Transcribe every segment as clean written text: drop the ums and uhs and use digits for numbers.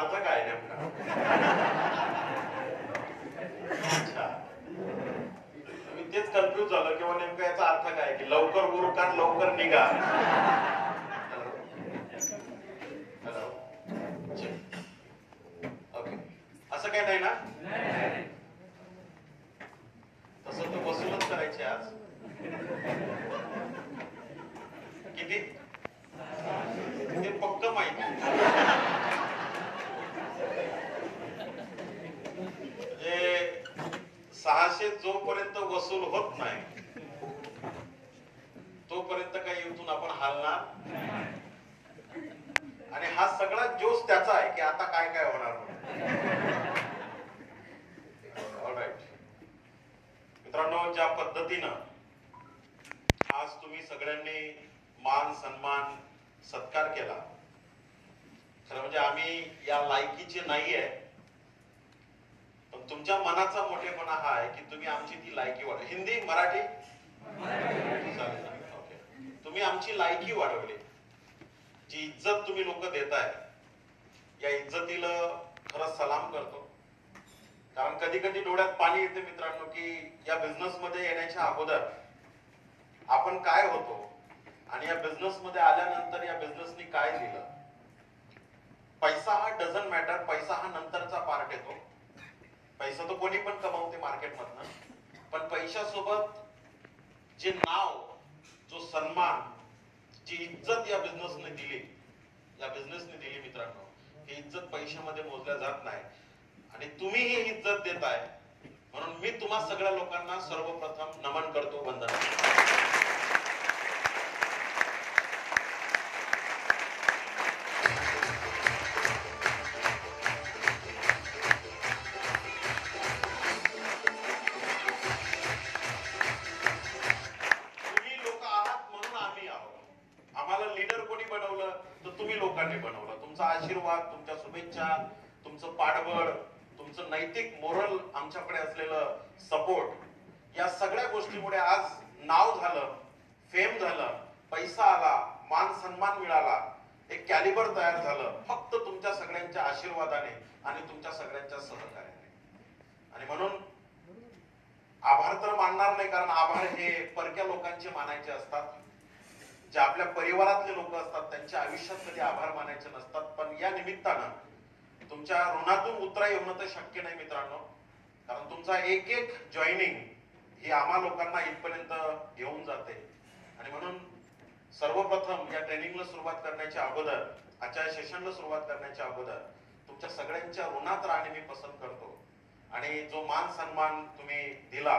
अर्थ काय नेमका? अच्छा, मी तेच कन्फ्युज झालो किंवा नेमका याचा अर्थ काय की लवकर उरका लवकर निघा. हॅलो, ओके, असं काय नाही ना? तसं तर वसूलच करायचे आज. किती ते पक्क माहिती. म्हणजे 600 जोपर्यंत वसूल होत नाही तोपर्यंत काही इथून आपण हालणार. आणि हा सगळा जोश त्याचा आहे की आता काय काय होणार. ऑलराईट मित्रांनो, ज्या पद्धतीनं आज तुम्ही सगळ्यांनी मान सन्मान सत्कार केला, खरं म्हणजे आम्ही या लायकीचे नाहीये, पण तुमच्या मनाचा मोठेपणा हा आहे की तुम्ही आमची ती लायकी वाढ. हिंदी मराठी चालेल, ओके. तुम्ही आमची लायकी वाढवली. जी इज्जत तुम्ही लोक देताय या इज्जतीला खरंच सलाम करतो. कारण कधी कधी डोळ्यात पाणी येते मित्रांनो की या बिझनेस मध्ये येण्याच्या अगोदर आपण काय होतो आणि या बिझनेस मध्ये आल्यानंतर या बिझनेसनी काय दिलं. पैसा हा डझंट मॅटर, पैसा हा नंतरचा पार्ट येतो. पैसा तो कोणी पण कमावते मार्केटमधनं, पण पैशासोबत जे नाव, जो सन्मान, जी इज्जत या बिझनेसने दिली, या बिझनेसने दिली मित्रांनो, ही इज्जत पैशामध्ये मोजल्या जात नाही. आणि तुम्ही ही इज्जत देताय म्हणून मी तुम्हा सगळ्या लोकांना सर्वप्रथम नमन करतो, वंदन. तुम्ही लोक आहात म्हणून आम्ही आहोत. आम्हाला लीडर कोणी बनवलं तर तुम्ही लोकांनी बनवलं. तुमचा आशीर्वाद, तुमच्या शुभेच्छा, तुमचं पाठबळ, तुमचं नैतिक मोरल आमच्याकडे असलेलं सपोर्ट, या सगळ्या गोष्टीमुळे आज नाव झालं, फेम झालं, पैसा आला, मान सन्मान मिळाला, एक कॅलिबर तयार झालं फक्त तुमच्या सगळ्यांच्या आशीर्वादाने आणि तुमच्या सगळ्यांच्या सहकार्याने. आणि म्हणून आभार तर मानणार नाही, कारण आभार हे परक्या लोकांचे मानायचे असतात. जे आपल्या परिवारातले लोक असतात त्यांच्या आयुष्यात कधी आभार मानायचे नसतात. पण या निमित्तानं तुमच्या ऋणातून उतरा येणं तर शक्य नाही मित्रांनो, कारण तुमचा एक एक जॉईनिंग ही आम्हा लोकांना इथपर्यंत घेऊन जाते. आणि म्हणून सर्वप्रथम या ट्रेनिंगला सुरुवात करण्याच्या अगोदर, आजच्या सेशनला सुरुवात करण्याच्या अगोदर तुमच्या सगळ्यांच्या ऋणात राहणे मी पसंत करतो. आणि जो मान सन्मान तुम्ही दिला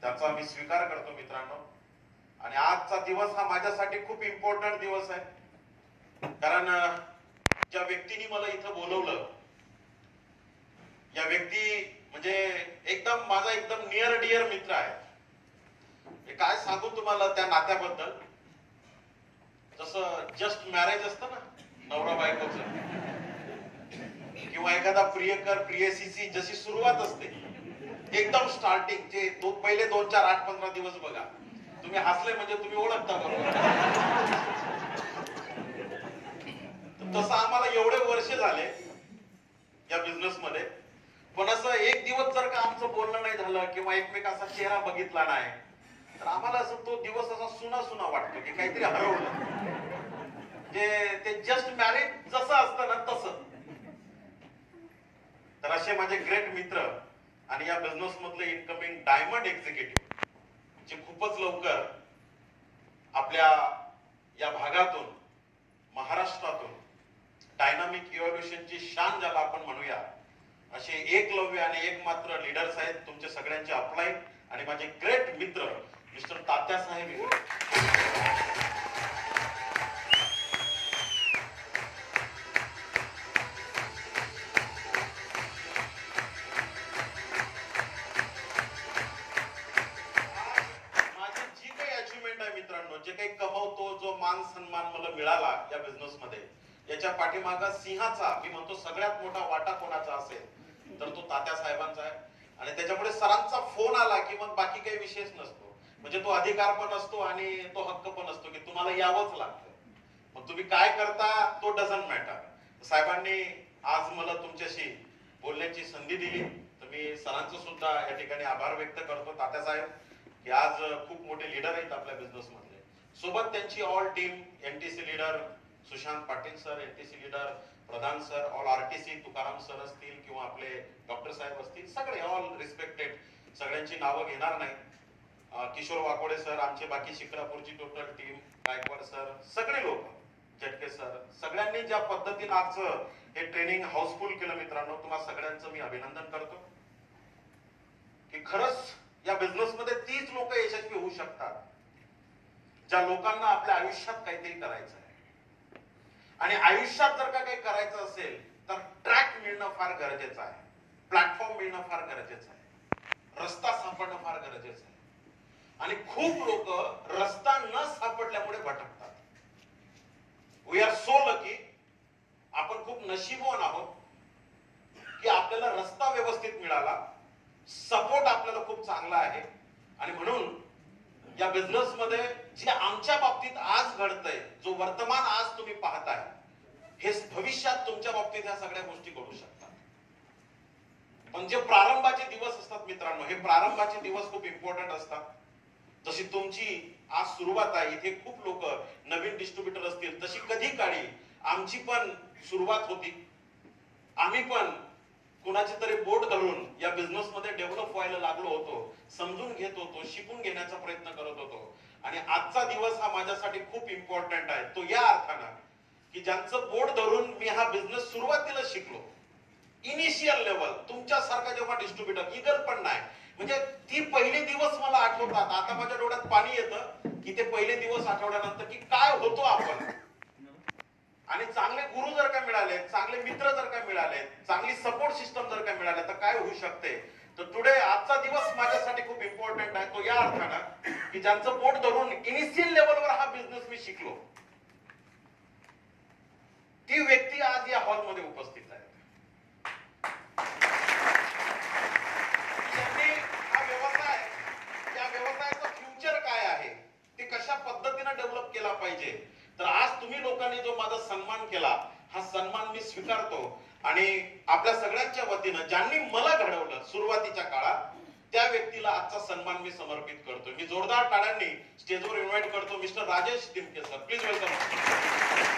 त्याचा मी स्वीकार करतो मित्रांनो. आणि आजचा दिवस हा माझ्यासाठी खूप इम्पॉर्टंट दिवस आहे, कारण ज्या व्यक्तीने मला इथं बोलवलं, या व्यक्ती म्हणजे एकदम माझा एकदम नियर डिअर मित्र आहे. काय सांगू तुम्हाला त्या नात्याबद्दल. जसं जस्ट मॅरेज असतं ना नवरा बायकोचं, किंवा एखादा प्रियकर प्रियसीची जशी सुरुवात असते एकदम स्टार्टिंगचे पहिले 2, 4, 8, 15 दिवस बघा. तुम्ही हसले म्हणजे तुम्ही ओळखता बरोबर. तसं आम्हाला एवढे वर्ष झाले या बिझनेस मध्ये, पण असं एक दिवस जर का आमचं बोलणं नाही झालं किंवा एकमेकाचा चेहरा बघितला नाही तर आम्हाला असं तो दिवस असा सुना सुना वाटतो की काहीतरी हरवलं. ते जस्ट मॅरेज जसं असतं ना तसं. तर असे माझे ग्रेट मित्र आणि या बिझनेस मधले इनकमिंग डायमंड एक्झिक्युटिव्ह जे खूपच लवकर आपल्या या भागातून, महाराष्ट्रातून डायनामिक इव्होल्युशनची शान ज्याला आपण म्हणूया, असे एकलव्य आणि एकमात्र लीडर्स आहेत तुमचे सगळ्यांचे अपलाईन आणि माझे ग्रेट मित्र मिस्टर तात्यासाहेब. जे काही कमवतो, जो मान सन्मान मला मिळाला या बिझनेस मध्ये, याच्या पाठीमागा सिंहाचा, मी म्हणतो सगळ्यात मोठा वाटा कोणाचा असेल तर तो तात्या साहेबांचा आहे. आणि त्याच्यामुळे सरांचा फोन आला की मग बाकी काही विशेष नसतो. म्हणजे तो अधिकार पण असतो आणि तो हक्क पण असतो की तुम्हाला यावंच लागतं. मग तुम्ही काय करता तो डझंट मॅटर. साहेबांनी आज मला तुमच्याशी बोलण्याची संधी दिली, तर मी सरांचं सुद्धा या ठिकाणी आभार व्यक्त करतो तात्यासाहेब, की आज खूप मोठे लीडर आहेत आपल्या बिझनेस मधले. सोबत त्यांची all team, NTC leader Sushant Patil sir, NTC leader Pradhan sir, all RTC Tukaram sir असतील किंवा आपले डॉक्टर साहेब असतील, सगळे ऑल रिस्पेक्टेड, सगळ्यांची नावं घेणार नाही. किशोर वाकोडे सर, आमचे बाकी शिक्रापूरची टोटल टीम, गायकवाड सर, सगळे लोक, झटके सर, सगळ्यांनी ज्या पद्धतीने आजचं हे ट्रेनिंग हाऊसफुल केलं मित्रांनो, तुम्हा सगळ्यांचं मी अभिनंदन करतो. की खरंच या बिझनेस मध्ये तीच लोक यशस्वी होऊ शकतात ज्या लोकांना आपल्या आयुष्यात काहीतरी करायचं आहे. आणि आयुष्यात जर का काही करायचं असेल तर ट्रॅक मिळणं फार गरजेचं आहे, प्लॅटफॉर्म मिळणं फार गरजेचं आहे, रस्ता सापडणं फार गरजेचं आहे. आणि खूप लोक रस्ता न सापडल्यामुळे भटकतात. वी आर सो लकी, आपण खूप नशीबवान आहोत की आपल्याला रस्ता व्यवस्थित मिळाला, सपोर्ट आपल्याला खूप चांगला आहे. आणि म्हणून या बिझनेस मध्ये जे आमच्या बाबतीत आज घडतंय, जो वर्तमान आज तुम्ही पाहताय, हे भविष्यात तुमच्या बाबतीत ह्या सगळ्या गोष्टी घडू शकतात. पण जे प्रारंभाचे दिवस असतात मित्रांनो, हे प्रारंभाचे दिवस खूप इम्पॉर्टंट असतात. जशी तुमची आज सुरुवात आहे, इथे खूप लोक नवीन डिस्ट्रीब्युटर असतील, तशी कधी काळी आमची पण सुरुवात होती. आम्ही पण कुणाची तरी बोट धरून या बिझनेस मध्ये डेव्हलप व्हायला लागलो होतो, समजून घेत होतो, शिकून घेण्याचा प्रयत्न करत होतो. आणि आजचा दिवस हा माझ्यासाठी खूप इम्पॉर्टंट आहे, तो या अर्थानं की ज्यांचं बोट धरून मी हा बिझनेस सुरुवातीला शिकलो, इनिशियल लेवल, तुमच्यासारखा जेव्हा डिस्ट्रीब्युटर इगल पण नाही, म्हणजे ती पहिले दिवस मला आठवतात. आता माझ्या डोळ्यात पाणी येतं की ते पहिले दिवस आठवल्यानंतर की काय होतो आपण. आणि चांगले गुरु जर का मिळाले, चांगले मित्र जर का मिळाले, चांगली सपोर्ट सिस्टम जर का मिळाले, तर काय होऊ शकते. तर टुडे, आजचा दिवस माझ्यासाठी खूप इम्पॉर्टंट आहे, तो या अर्थानं की ज्यांचं बोट धरून इनिशियल लेवलवर हा बिझनेस मी शिकलो, ती व्यक्ती आज या हॉलमध्ये उपस्थित आहे. हा व्यवसाय, त्या व्यवसायाचं फ्युचर काय आहे, ते कशा पद्धतीने डेव्हलप केला पाहिजे. तर आज तुम्ही लोकांनी जो माझा सन्मान केला, हा सन्मान मी स्वीकारतो. आणि आपल्या सगळ्यांच्या वतीनं ज्यांनी मला घडवलं सुरुवातीच्या काळात, त्या व्यक्तीला आजचा सन्मान मी समर्पित करतो. मी जोरदार टाळ्यांनी स्टेजवर इन्व्हाइट करतो mister Rajesh Timke sir, please welcome.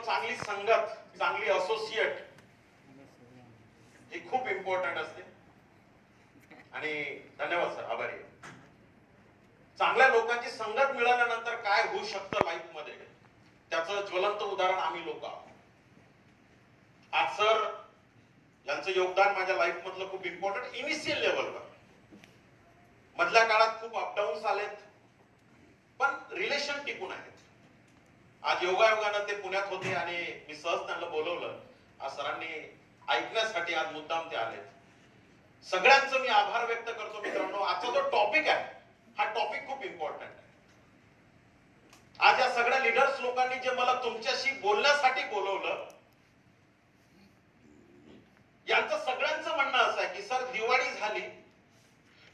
चांगली संगत, चांगली असोसिएट ही खूप इम्पॉर्टंट असते. आणि धन्यवाद सर, आभारी. चांगल्या लोकांची संगत मिळाल्यानंतर काय होऊ शकतं लाईफ मध्ये, त्याचं ज्वलंत उदाहरण आम्ही लोक आहोत. आज सर यांचं योगदान माझ्या लाईफ मधलं खूप इम्पॉर्टंट. इनिशियल लेवलवर मधल्या काळात खूप अपडाऊन्स आलेत, पण रिलेशन टिकून आहेत. आज योगायोगानं ते पुण्यात होते आणि मी सहज त्यांना बोलवलं. आज सरांनी ऐकण्यासाठी आज मुद्दाम ते आलेत. सगळ्यांचं मी आभार व्यक्त करतो मित्रांनो. आजचा जो टॉपिक आहे, हा टॉपिक खूप इम्पॉर्टंट आहे. आज या सगळ्या लीडर्स लोकांनी जे मला तुमच्याशी बोलण्यासाठी बोलवलं, यांचं सगळ्यांचं म्हणणं असं आहे की सर, दिवाळी झाली,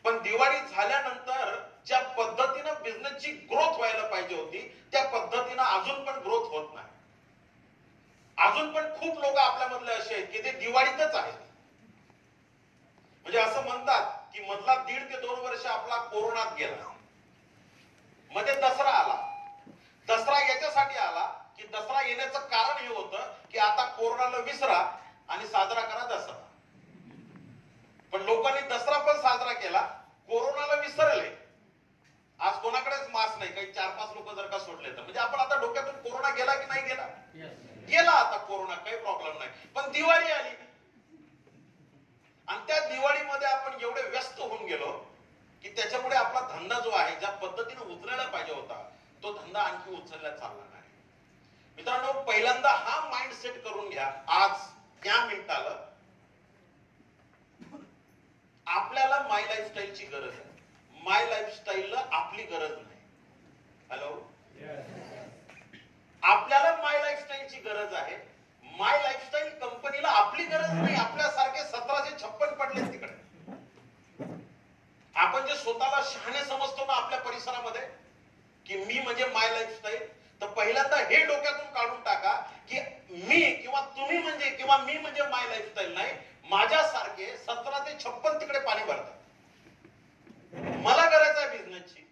पण दिवाळी झाल्यानंतर ज्या पद्धतीनं बिझनेसची ग्रोथ व्हायला पाहिजे होती, त्या पद्धतीनं अजून पण ग्रोथ होत नाही. अजून पण खूप लोक आपल्यामधले असे आहेत की ते दिवाळीतच आहेत. म्हणजे असं म्हणतात की मधला 1.5 ते 2 वर्ष आपला कोरोनात गेला, मध्ये दसरा आला. दसरा याच्यासाठी आला की दसरा येण्याचं कारण हे होतं की आता कोरोनाला विसरा आणि साजरा करा दसरा. पण लोकांनी दसरा पण साजरा केला, कोरोनाला विसरले. आज कोणाकडेच मास्क नाही, काही 4-5 लोक जर का सोडले तर. म्हणजे आपण आता डोक्यातून कोरोना गेला की नाही गेला? गेला आता कोरोना, काही प्रॉब्लेम नाही. पण दिवाळी आली आणि त्या दिवाळीमध्ये आपण एवढे व्यस्त होऊन गेलो की त्याच्यामुळे आपला धंदा जो आहे ज्या पद्धतीने उचलायला पाहिजे होता तो धंदा आणखी उचलला चालला नाही. मित्रांनो, पहिल्यांदा हा माइंडसेट करून घ्या आज या मिनिटाला आपल्याला माय लाईफस्टाईलची गरज आहे. माय लाईफस्टाईलला आपली गरज नाही. हॅलो, आपल्याला माय लाईफस्टाईलची गरज आहे. माय लाईफस्टाईल कंपनीला आपली गरज नाही. आपल्यासारखे 1756 पडले तिकडे. आपण जे स्वतःला शहाणे समजतो ना आपल्या परिसरामध्ये की मी म्हणजे माय लाईफस्टाईल, तर पहिल्यांदा हे डोक्यातून काढून टाका की मी किंवा तुम्ही म्हणजे किंवा मी म्हणजे माय लाईफस्टाईल नाही. माझ्यासारखे 17 ते 56 तिकडे पाणी भरतात. मला गरज आहे बिझनेसची.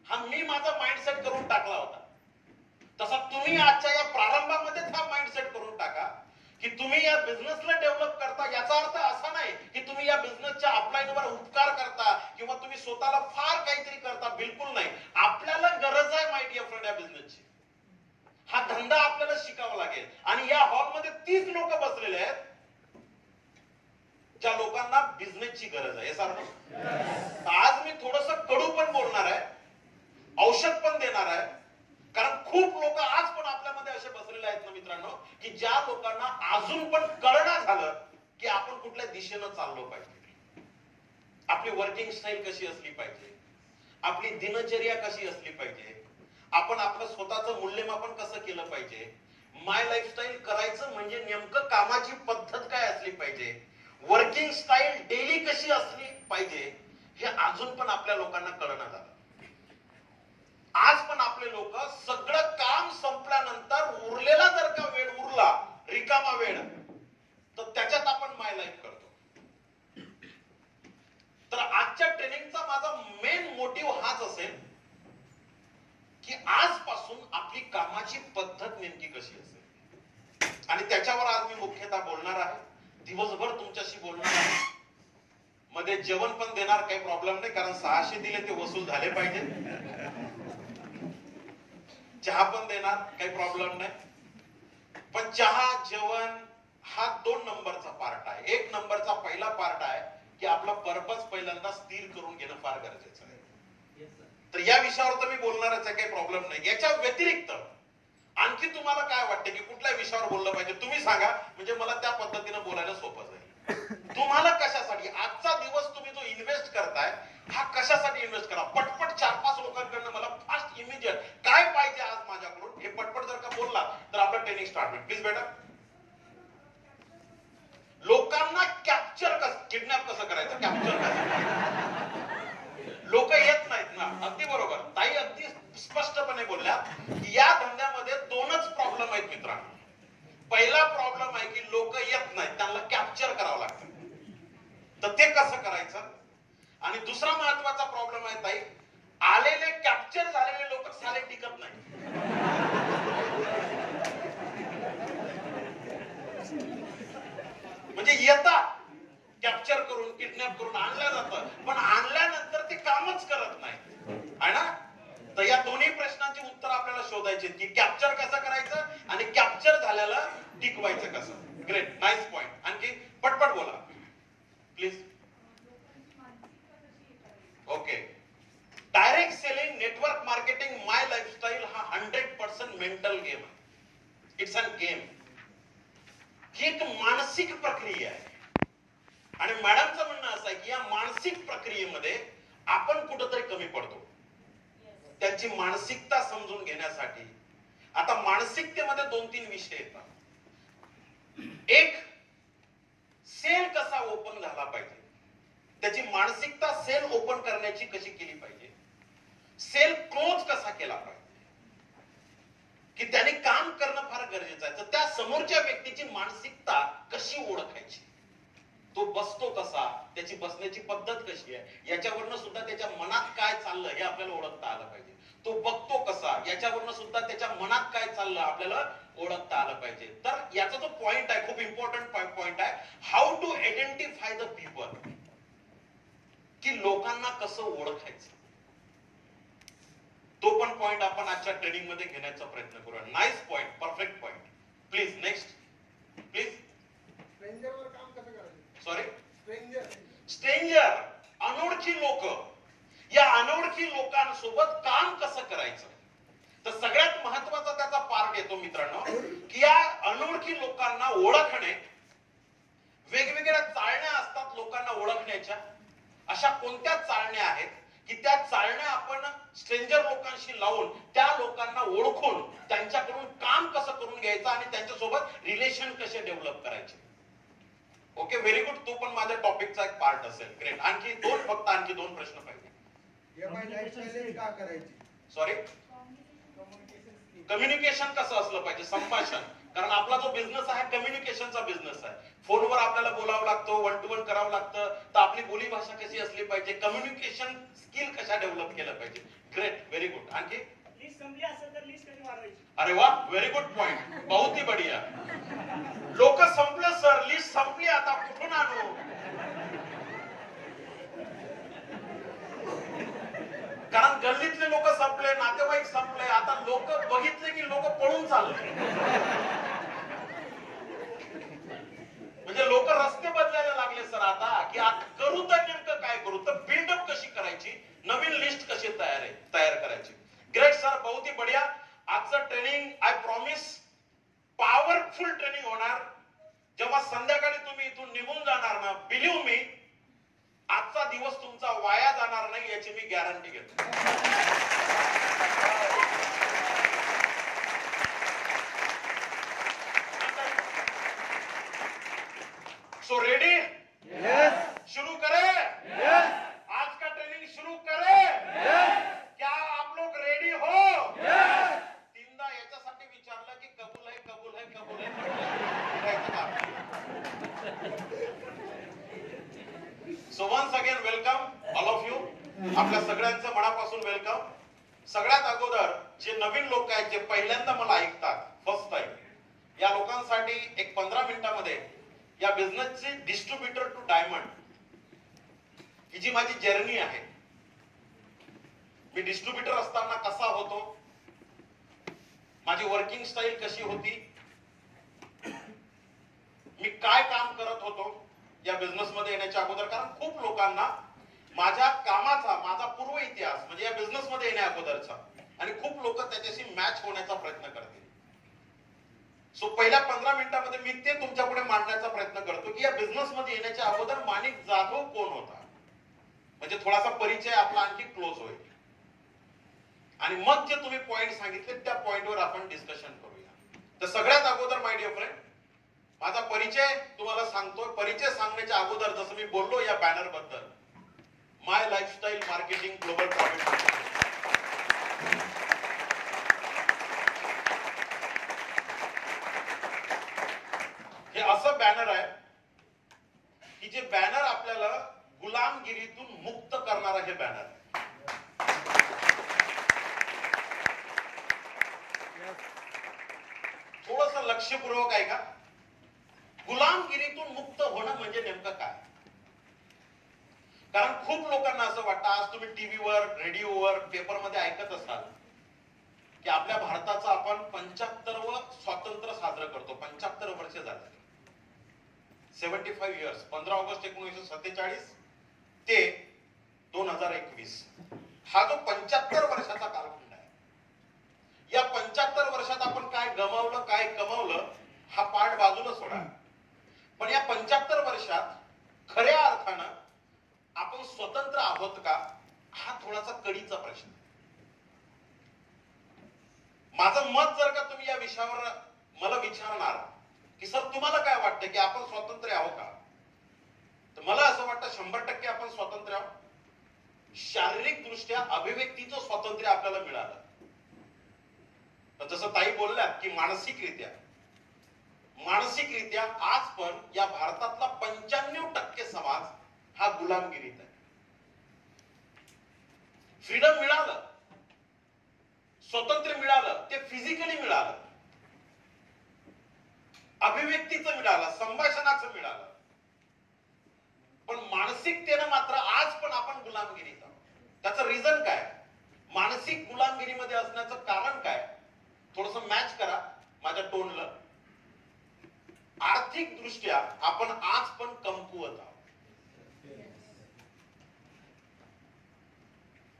हा मी माझा माइंडसेट करून टाकला होता. तसा तुम्ही आजच्या या प्रारंभामध्येच हा माइंडसेट करून टाका की तुम्ही या बिझनेसला डेव्हलप करता. याचा अर्थ असा नाही की तुम्ही या बिझनेसच्या अपलाईनवर उपकार करता किंवा तुम्ही स्वतःला फार काहीतरी करता. बिलकुल नाही. आपल्याला गरज आहे माय डिअर फ्रेंड या बिझनेसची. हा धंदा आपल्याला शिकावा लागेल. आणि या हॉलमध्ये 30 लोक बसलेले आहेत ज्या लोकांना बिझनेसची गरज आहे. आज मी थोडस कडू पण बोलणार आहे, औषध पण देणार आहे, कारण खूप लोक आज पण आपल्यामध्ये असे बसलेले आहेत ना मित्रांनो की ज्या लोकांना अजून पण कळना झालं की आपण कुठल्या दिशेनं चाललो पाहिजे, आपली वर्किंग स्टाईल कशी असली पाहिजे, आपली दिनचर्या कशी असली पाहिजे, आपण आपलं स्वतःचं मूल्यमापन कसं केलं पाहिजे, माय लाईफस्टाईल करायचं म्हणजे नेमकं कामाची पद्धत काय असली पाहिजे, वर्किंग स्टाईल डेली कशी असली पाहिजे, हे अजून पण आपल्या लोकांना कळना झालं. आज पण आपले लोक सगळं काम संपल्यानंतर उरलेला जर का वेळ उरला, रिकामा वेळ, तर त्याच्यात आपण माय लाईफ करतो. तर आजच्या ट्रेनिंगचा माझा मेन मोटिव्ह हाच असेल की आजपासून आपली कामाची पद्धत नेमकी कशी असेल. आणि त्याच्यावर आज मी मुख्यतः बोलणार आहे. दिवसभर तुमच्याशी बोलणार आहे. मध्ये जेवण पण देणार, काही प्रॉब्लेम नाही, कारण 600 दिले ते वसूल झाले पाहिजे. चहा पण देणार, काही प्रॉब्लेम नाही. पण चहा जेवण हा 2 नंबरचा पार्ट आहे. 1 नंबरचा पहिला पार्ट आहे की आपला पर्पज पहिल्यांदा स्थिर करून घेणं फार गरजेचं आहे. तर या विषयावर तर मी बोलणारच आहे, काही प्रॉब्लेम नाही. याच्या व्यतिरिक्त आणखी तुम्हाला काय वाटतं की कुठल्या विषयावर बोललं पाहिजे तुम्ही सांगा, म्हणजे मला त्या पद्धतीने बोलायला सोपं जाईल. तुम्हाला कशासाठी आजचा दिवस तुम्ही जो इन्व्हेस्ट करताय हा कशासाठी इन्व्हेस्ट करा. पटपट 4-5 लोकांकडनं मला फास्ट इमिजिएट काय पाहिजे आज माझ्याकडून हे पटपट जर का बोलला तर आपलं ट्रेनिंग स्टार्ट होईल. प्लीज बेटा. लोकांना कॅप्चर कसं, किडनॅप कसं करायचं, कॅप्चर कसं. लोक येत नाहीत ना. अगदी बरोबर ताई, अगदी स्पष्टपणे बोलल्या की या धंद्यामध्ये 2च प्रॉब्लेम आहेत मित्रांनो. पहिला प्रॉब्लेम आहे की लोक येत नाहीत, त्यांना कॅप्चर करावं लागतं. तर ते कसं करायचं. आणि दुसरा महत्वाचा प्रॉब्लेम आहे ताई, आलेले कॅप्चर झालेले लोक साले टिकत नाही. म्हणजे येतात कॅप्चर करून, किडनॅप करून आणलं जातं, पण आणल्यानंतर ते कामच करत नाही, आहे ना. तर या दोन्ही प्रश्नांची उत्तर आपल्याला शोधायची की कॅप्चर कसं करायचं आणि कॅप्चर झाल्याला टिकवायचं कसं. Great, nice point. आणखी पटपट बोला please. Okay. Direct selling, network marketing, my lifestyle हा 100% मेंटल गेम आहे. It's a game. ही एक मानसिक प्रक्रिया आहे. आणि मॅडमचं म्हणणं असं आहे की या मानसिक प्रक्रियेमध्ये आपण कुठंतरी कमी पडतो. त्यांची मानसिकता समजून घेण्यासाठी आता मानसिकतेमध्ये 2-3 विषय येतात. एक, सेल कसा ओपन झाला पाहिजे, त्याची मानसिकता सेल ओपन करण्याची कशी केली पाहिजे, सेल क्लोज कसा केला पाहिजे, की त्याने काम करणं फार गरजेचं आहे. तर त्या समोरच्या व्यक्तीची मानसिकता कशी ओळखायची, तो बसतो कसा, त्याची बसण्याची पद्धत कशी आहे, याच्यावरनं सुद्धा त्याच्या मनात काय चाललं हे आपल्याला ओळखता आलं पाहिजे. तो बघतो कसा, याच्यावरनं सुद्धा त्याच्या मनात काय चाललं आपल्याला ओळखता आलं पाहिजे. तर याचा जो पॉइंट आहे, खूप इम्पॉर्टंट पॉइंट आहे, how to identify the people, की लोकांना कसं ओळखायचं. तो पण पॉइंट आपण आजच्या ट्रेनिंग मध्ये घेण्याचा प्रयत्न करूया. Nice point, perfect point. Please next, please. स्ट्रेंजरवर काम कसं करायचं. सॉरी, स्ट्रेंजर, स्ट्रेंजर, अनोळखी लोक मित्रांनो की या अनोळखी लोकांना ओळखणे, वेगवेगळ्या चालण्या असतात लोकांना ओळखण्याच्या. अशा कोणत्या चालण्या आहेत की त्या चालण्या आपण स्ट्रेंजर लोकांशी लावून त्या लोकांना ओळखून त्यांच्याकडून काम कसं करून घ्यायचं आणि त्यांच्यासोबत रिलेशन कसे डेव्हलप करायचे. Okay, very good. तो पण माझ्या टॉपिकचा एक पार्ट असेल. ग्रेट. आणखी दोन प्रश्न पाहिजे. सॉरी, कम्युनिकेशन कसं असलं पाहिजे, संभाषण. कारण आपला जो बिझनेस आहे कम्युनिकेशनचा बिझनेस आहे. फोनवर आपल्याला बोलावं लागतं, वन टू वन करावं लागतं, तर आपली बोली भाषा कशी असली पाहिजे, कम्युनिकेशन स्किल कशा डेव्हलप केलं पाहिजे. Great, very good. आणखी लिस्ट संपली असेल तर लिस्ट कधी वाढवायची. अरे वा, व्हेरी गुड पॉइंट, बहुत ही बढिया. लोक संपलं सर, लिस्ट संपली, आता कुठून आणू. कारण गल्लीतले लोक संपले, नातेवाईक संपले, आता लोक बघितले की लोक पळून चालले. म्हणजे लोक रस्ते बदलायला लागले सर आता, की आता करू तर नेमकं काय करू, तर बिल्डअप कशी करायची, नवीन लिस्ट कशी तयार करायची. ग्रेट सर, बहुत ही बढिया. आजचं training I promise powerful training होणार. जेव्हा संध्याकाळी तुम्ही इथून निघून जाणार ना, बिलीव्ह मी, आजचा दिवस तुमचा वाया जाणार नाही याची मी गॅरंटी घेतो. So ready? यस. शुरू करें? यस. आज का ट्रेनिंग शुरू करें? यस. क्या आप लोग रेडी हो? यस. तीनदा याच्यासाठी विचारलं की कबूल आहे, कबूल आहे, कबूल आहे. So once again welcome all of you. आपल्या सगळ्यांचं मनापासून वेलकम. सगळ्यात अगोदर जे नवीन लोक आहेत, जे पहिल्यांदा मला ऐकतात, फर्स्ट टाइम, या लोकांसाठी एक 15 मिनिटांमध्ये या बिझनेसची डिस्ट्रीब्युटर टू डायमंड ही जी माझी जर्नी आहे, मी डिस्ट्रीब्युटर असताना कसा होतो, माझी वर्किंग स्टाईल कशी होती, मी काय काम करत होतो या बिझनेस मध्ये येण्याच्या अगोदर. कारण खूप लोकांना माझ्या कामाचा, माझा पूर्व इतिहास म्हणजे या बिझनेस मध्ये येण्या अगोदरचा, आणि खूप लोक त्याच्याशी मॅच होण्याचा प्रयत्न करतील. सो पहिल्या 15 मिनिटांमध्ये मी ते तुमच्यापुढे मांडण्याचा प्रयत्न करतो की या बिझनेस मध्ये येण्याच्या अगोदर माणिक जाधव कोण होता, म्हणजे थोडासा परिचय आपला आणखी क्लोज होईल. आणि मग जे तुम्ही पॉइंट सांगितले त्या पॉइंटवर आपण डिस्कशन करूया. तर सगळ्यात अगोदर माय डिअर फ्रेंड, माझा परिचय तुम्हाला सांगतो. परिचय सांगण्याच्या अगोदर जसं मी बोललो या बॅनर बद्दल, माय लाईफस्टाईल मार्केटिंग ग्लोबल प्रायव्हेट, हे असं बॅनर आहे की जे बॅनर आपल्याला गुलामगिरीतून मुक्त करणारा हे बॅनर. थोडस लक्षपूर्वक आहे का? गुलामगिरीतून मुक्त होणं म्हणजे नेमकं काय? कारण खूप लोकांना असं वाटतं, आज तुम्ही टीव्हीवर, रेडिओवर, पेपरमध्ये ऐकत असाल की आपल्या भारताचं आपण 75वं स्वातंत्र्य साजरं करतो. 75 वर्ष झाले, 75 इयर्स. 15 ऑगस्ट 1947 ते 2021 हा जो 75 वर्षाचा कालखंड आहे. या 75 वर्षात आपण काय गमावलं, काय कमावलं, हा पार्ट बाजूला सोडा. पण या 75 वर्षात खऱ्या अर्थानं आपण स्वतंत्र आहोत का, हा थोडासा कळीचा प्रश्न. माझं मत जर का तुम्ही या विषयावर मला विचारणार की सर तुम्हाला काय वाटतं की आपण स्वतंत्र आहोत का, तर मला असं वाटतं 100% आपण स्वतंत्र आहोत. शारीरिक दृष्ट्या अभिव्यक्तीचं स्वातंत्र्य आपल्याला मिळालं. तर जसं ताई बोलल्यात की मानसिकरित्या आज पण या भारतातला 95% समाज हा गुलामगिरीत आहे. फ्रीडम मिळालं, स्वातंत्र्य मिळालं, ते फिजिकली मिळालं, अभिव्यक्तीचं मिळालं, संभाषणाचं मिळालं, पण मानसिकतेनं मात्र आज पण आपण गुलामगिरीत आहोत. त्याचं रिझन काय, मानसिक गुलामगिरीमध्ये असण्याचं कारण काय? थोडस मॅच करा माझ्या टोनला. आर्थिक दृष्ट्या आपण आज पण कमकुवत आहोत.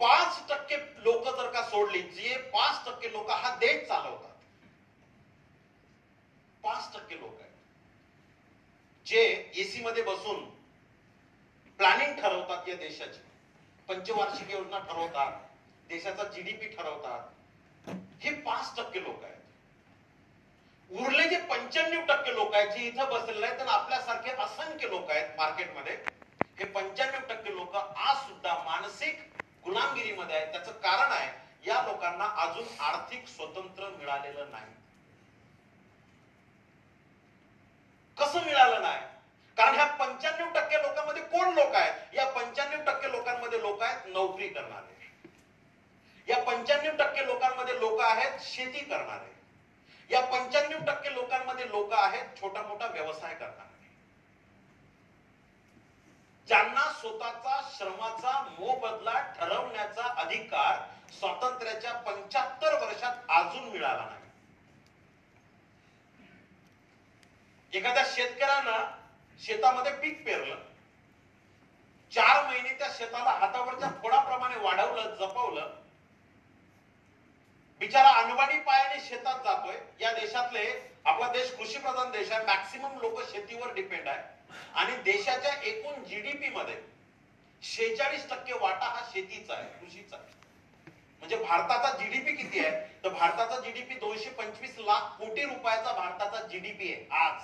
5% लोक जर का सोडली, जे 5% लोक हा देश चालवतात, 5% लोक आहेत जे एसी मध्ये बसून प्लॅनिंग ठरवतात या देशाची, पंचवार्षिक योजना ठरवतात, देशाचा जीडीपी ठरवतात. हे 5% लोक आहेत. उरले जे 95% लोक आहेत जे इथं बसलेले आहेत आणि आपल्यासारखे असंख्य लोक आहेत मार्केटमध्ये, हे 95% लोक आज सुद्धा मानसिक गुलामगिरीमध्ये आहेत. त्याचं कारण आहे या लोकांना अजून आर्थिक स्वातंत्र्य मिळालेलं नाही. कसं मिळालं नाही? कारण ह्या 95% लोकांमध्ये कोण लोक आहेत? या 95% लोकांमध्ये लोक आहेत नोकरी करणारे. या 95% लोकांमध्ये लोक आहेत शेती करणारे. या 95% लोकांमध्ये लोक आहेत छोटा मोठा व्यवसाय करणारे, ज्यांना स्वतःचा श्रमाचा मोबदला ठरवण्याचा अधिकार स्वातंत्र्याच्या 75 वर्षात अजून मिळाला नाही. एखाद्या शेतकऱ्यानं शेतामध्ये पीक पेरलं, 4 महिने त्या शेताला हातावरच्या फोडाप्रमाणे वाढवलं, जपवलं, बिचारा अनवाणी पायाने शेतात जातोय. या देशातले, आपला देश कृषीप्रधान देश आहे, मॅक्सिमम लोक शेतीवर डिपेंड आहे आणि देशाच्या एकूण जीडीपी मध्ये 46% वाटा हा शेतीचा आहे, कृषीचा आहे. म्हणजे भारताचा जीडीपी किती आहे? तर भारताचा जीडीपी 225 लाख कोटी रुपयाचा भारताचा जीडीपी आहे आज.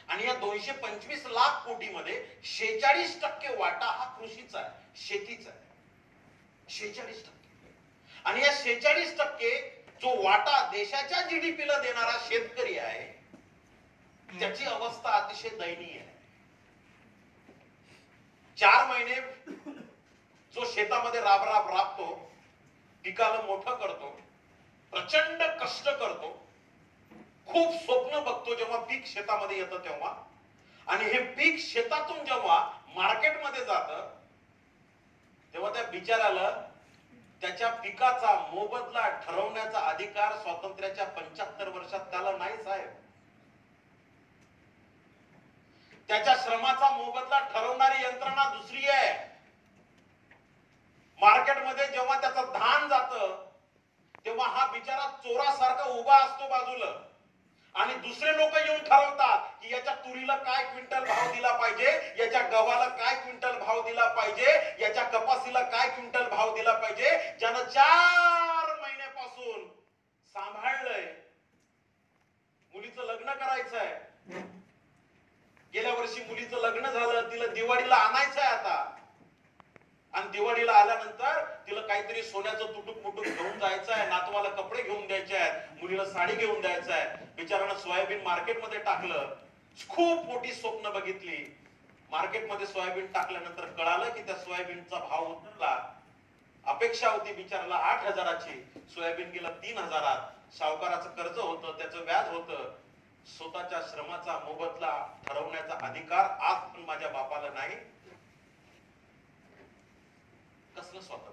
आणि या 225 लाख कोटी मध्ये 46% वाटा हा कृषीचा आहे, शेतीचा आहे. 46%. आणि या 46% जो वाटा देशाच्या जीडीपीला देणारा शेतकरी आहे, त्याची अवस्था अतिशय दयनीय आहे. 4 महिने जो शेतामध्ये राबतो, पिकाला मोठं करतो, प्रचंड कष्ट करतो, खूप स्वप्न बघतो जेव्हा पीक शेतामध्ये येतं तेव्हा, आणि हे पीक शेतातून जेव्हा मार्केटमध्ये जातं तेव्हा त्या बिचाराला त्याच्या पिकाचा मोबदला ठरवण्याचा अधिकार स्वातंत्र्याच्या 75 वर्षात त्याला नाही साहेब. त्याच्या श्रमाचा मोबदला ठरवणारी यंत्रणा दुसरी आहे. मार्केटमध्ये जेव्हा त्याचं धान जातं तेव्हा हा बिचारा चोरासारखा उभा असतो बाजूला, आणि दुसरे लोक येऊन ठरवतात की याच्या तुरीला काय क्विंटल भाव दिला पाहिजे, याच्या गव्हाला काय क्विंटल भाव दिला पाहिजे, याच्या कपासीला काय क्विंटल भाव दिला पाहिजे. ज्यानं 4 महिन्यापासून सांभाळलंय, मुलीचं लग्न करायचंय, गेल्या वर्षी मुलीचं लग्न झालं, तिला दिवाळीला आणायचंय आता, आणि दिवाळीला आल्यानंतर तिला काहीतरी सोन्याचं तुटुक मुटुक घेऊन जायचं आहे, नातवाला कपडे घेऊन द्यायचे आहेत, मुलीला साडी घेऊन द्यायचं आहे. बिचारानं सोयाबीन मार्केटमध्ये टाकलं, खूप मोठी स्वप्न बघितली. मार्केटमध्ये सोयाबीन टाकल्यानंतर कळालं की त्या सोयाबीनचा भाव उतरला. अपेक्षा होती बिचाराला 8,000ची, सोयाबीन गेला 3,000. सावकाराचं कर्ज होतं, त्याचं व्याज होतं. स्वतःच्या श्रमाचा मोबदला ठरवण्याचा अधिकार आज पण माझ्या बापाला नाही. कसलं स्वातंत्र्य?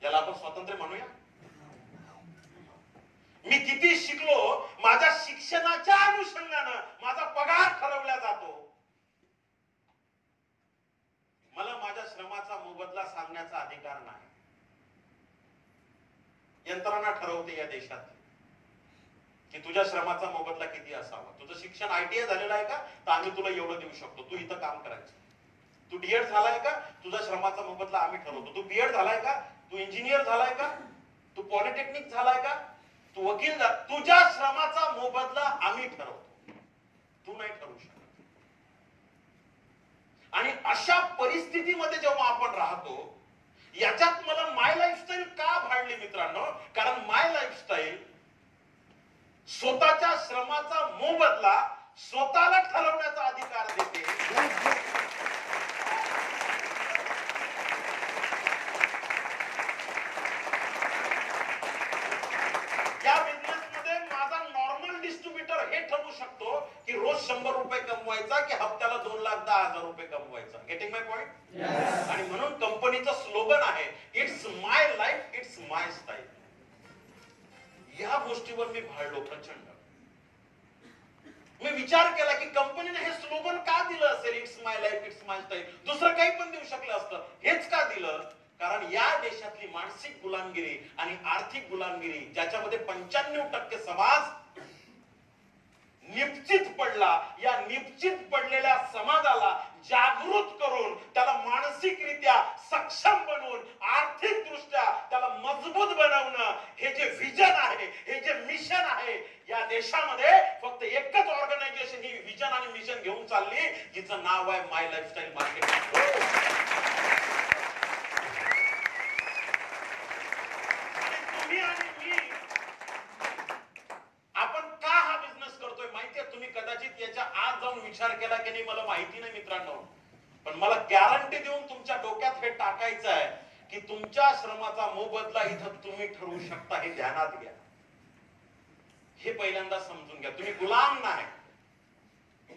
याला आपण स्वातंत्र्य म्हणूया? मी किती शिकलो, माझ्या शिक्षणाच्या अनुषंगानं माझा पगार ठरवला जातो. मला माझ्या श्रमाचा मोबदला सांगण्याचा अधिकार नाही. यंत्रणा ठरवते या देशात की तुझ्या श्रमाचा मोबदला किती असावा. तुझं शिक्षण आयटीआय झालेलं आहे का, तर आम्ही तुला एवढं देऊ शकतो, तू इथं काम करायचं. तू डीएड झालाय का, तुझा श्रमाचा मोबदला आम्ही ठरवतो. तू बीएड झालाय का, तू इंजिनियर झालाय का, तू पॉलिटेक्निक झालाय का, तू वकील झाला, तुझ्या श्रमाचा मोबदला आम्ही ठरवतो, तू नाही ठरवू शकत. आणि अशा परिस्थितीमध्ये जेव्हा आपण राहतो, याच्यात मला माय लाईफस्टाईल का भांडली मित्रांनो? कारण माय लाईफस्टाईल स्वतःच्या श्रमाचा मोबदला स्वतःला ठरवण्याचा अधिकार देते. या बिझनेसमध्ये माझा नॉर्मल डिस्ट्रीब्युटर हे ठरवू शकतो की रोज 100 रुपये कमवायचा की हप्त्याला 2,10,000 रुपये कमवायचा. Getting my point? आणि म्हणून कंपनीचं स्लोगन आहे, it's my life, it's my style. या गोष्टीवर मी भाळलो प्रचंड. मी विचार केला की कंपनीने हे स्लोगन का दिलं असेल, it's my life, it's my style. दुसरं काही पण देऊ शकलं असतं, हेच का दिलं? कारण या देशातली मानसिक गुलामगिरी आणि आर्थिक गुलामगिरी ज्याच्यामध्ये 95% समाज निश्चित पडला, या निश्चित पडलेल्या समाजाला जागृत करून त्याला मानसिकरित्या सक्षम बनवून आर्थिक दृष्ट्या त्याला मजबूत बनवणं हे जे विजन आहे, हे जे मिशन आहे, या देशामध्ये फक्त एकच ऑर्गनायझेशन ही विजन आणि मिशन घेऊन चालली, जिचं नाव आहे माय लाईफस्टाईल मार्केट. तुम्ही आणि मी आपण का हा बिझनेस करतोय माहितीये? तुम्ही कदाचित याच्या आज जाऊन विचार केला की नाही मला माहिती नाही मित्रांनो, पण मला गॅरंटी देऊन तुमच्या डोक्यात हे टाकायचं आहे की तुमच्या श्रमाचा मोबदला इथं तुम्ही ठरवू शकता. हे ध्यानात घ्या, हे पहिल्यांदा समजून घ्या. तुम्ही गुलाम नाही.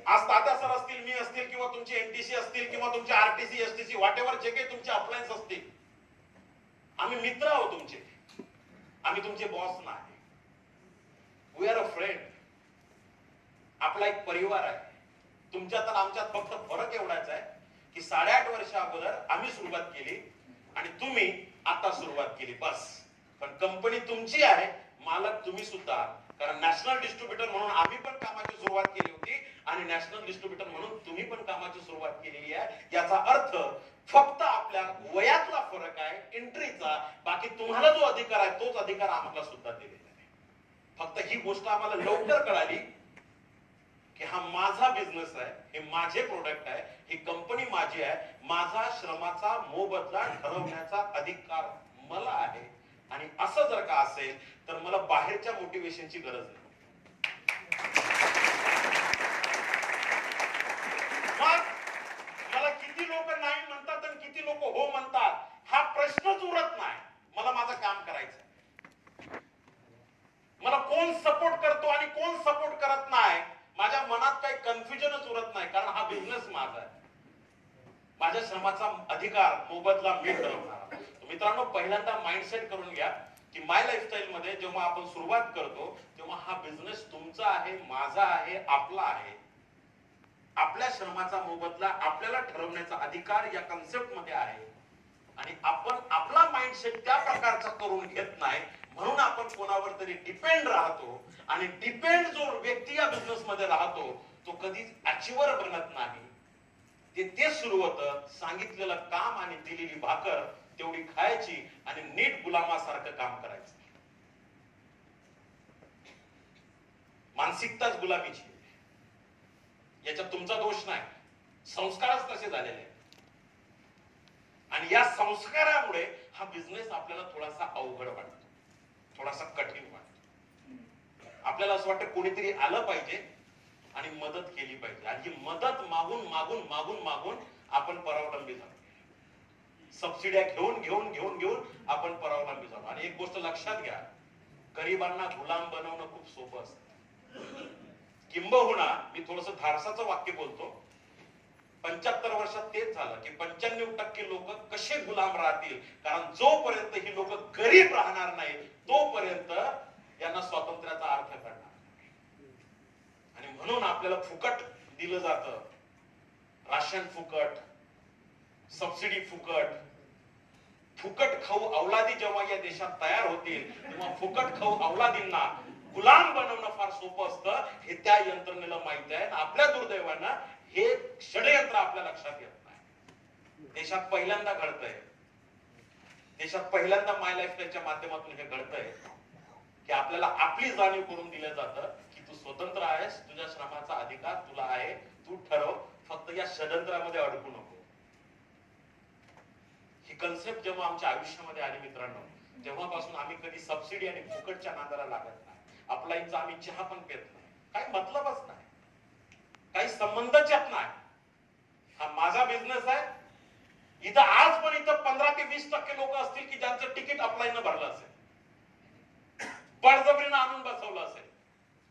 आज तात्या सर असतील, मी असतील, किंवा तुमची एनटीसी असतील, किंवा तुमचे आरटीसी एसटीसी व्हॉटएव्हर जे काही तुमचे अप्लायन्स असतील, आम्ही मित्र आहोत तुमचे, आम्ही तुमचे बॉस नाही. We are a friend. आपला एक परिवार आहे. तुमच्यात आणि आमच्यात फक्त फरक एवढाच आहे की 8.5 वर्ष अगोदर आम्ही सुरुवात केली आणि तुम्ही आता सुरुवात केली, बस. पण कंपनी तुमची आहे, मालक तुम्ही सुद्धा. कारण नॅशनल डिस्ट्रीब्युटर म्हणून आम्ही पण कामाची सुरुवात केली होती आणि नॅशनल डिस्ट्रीब्युटर म्हणून तुम्ही पण कामाची सुरुवात केलेली आहे. याचा अर्थ फक्त आपल्या वयातला फरक आहे, एंट्रीचा. बाकी तुम्हाला जो अधिकार आहे तोच अधिकार आम्हाला सुद्धा दिलेला आहे. फक्त ही गोष्ट आम्हाला लवकर कळाली की हा माझा बिझनेस आहे, हे माझे प्रोडक्ट आहे, ही कंपनी माझी आहे, माझा श्रमाचा मोबदला ठरवण्याचा अधिकार मला आहे. आणि असं जर का असेल तर मला बाहेरच्या मोटिवेशनची गरज नाही. मग मला किती लोक नाही म्हणतात आणि किती लोक हो म्हणतात हा प्रश्नच उरत नाही. मला माझं काम करायचं. मला कोण सपोर्ट करतो आणि कोण सपोर्ट करत नाही माझ्या मनात काही कन्फ्युजनच उरत नाही. कारण हा बिझनेस माझा आहे. माझ्या श्रमाचा अधिकार मोबदला मी ठरवणार. मित्रांनो, पहिल्यांदा माइंडसेट करून घ्या की माय लाईफस्टाईल मध्ये जेव्हा आपण सुरुवात करतो तेव्हा हा बिझनेस तुमचा आहे, माझा आहे, आपला आहे. आपल्या श्रमाचा मोबदला आपल्याला ठरवण्याचा अधिकार या कन्सेप्ट मध्ये आहे. आणि आपण आपला माइंडसेट त्या प्रकारचा करून घेत नाही, म्हणून आपण कोणावर तरी डिपेंड राहतो. आणि डिपेंड जो व्यक्ती या बिझनेस मध्ये राहतो तो कधीच अचिव्हर बनत नाही. ते सुरू होतं सांगितलेलं काम आणि दिलेली भाकर तेवढी खायची आणि नीट गुलामासारखं काम करायचं. मानसिकताच गुलामीची. याच्यात तुमचा दोष नाही, संस्कारच तसे झालेले आहेत. आणि या संस्कारामुळे हा बिझनेस आपल्याला थोडासा अवघड वाटतो, थोडासा कठीण वाटतो. आपल्याला असं वाटतं कोणीतरी आलं पाहिजे आणि मदत केली पाहिजे. आणि ही मदत मागून मागून मागून मागून आपण परावलंबी झालो. सबसिड्या घेऊन घेऊन घेऊन घेऊन आपण परावलंबी झालो. आणि एक गोष्ट लक्षात घ्या, गरिबांना गुलाम बनवणं खूप सोपं असतं. किंबहुना मी थोडस धाडसाचं वाक्य बोलतो, 75 वर्षात तेच झालं की 95% लोक कसे गुलाम राहतील. कारण जोपर्यंत ही लोक गरीब राहणार नाही तोपर्यंत यांना स्वातंत्र्याचा अर्थ कळणार. आणि म्हणून आपल्याला फुकट दिलं जातं, राशन फुकट, सबसिडी फुकट. फुकट खाऊ अवलादी जेव्हा या देशात तयार होतील तेव्हा फुकट खाऊ अवलादींना गुलाम बनवणं फार सोपं असतं हे त्या यंत्रणेला माहिती आहे. आपल्या दुर्दैवानं हे षडयंत्र आपल्या लक्षात येत नाही. देशात पहिल्यांदा घडतंय, देशात पहिल्यांदा माय लाईफस्टाईलच्या माध्यमातून हे घडतंय की आपल्याला आपली जाणीव करून दिलं जातं की तू स्वतंत्र आहेस, तुझ्या श्रमाचा अधिकार तुला आहे, तू ठरव, फक्त या षडयंत्रामध्ये अडकू नको. ही कन्सेप्ट जेव्हा आमच्या आयुष्यामध्ये आली मित्रांनो, तेव्हापासून आम्ही कधी सबसिडी आणि फुकटच्या नादाला लागत नाही. अपलाईनचा आम्ही चहा पण पेत नाही, काही मतलबच नाही, काही संबंधच येत नाही. हा माझा बिझनेस आहे. इथं आज पण इथं 15 ते 20% लोक असतील की ज्यांचं तिकीट अपलाईन भरलं असेल, बळजबरीनं आणून बसवलं असेल.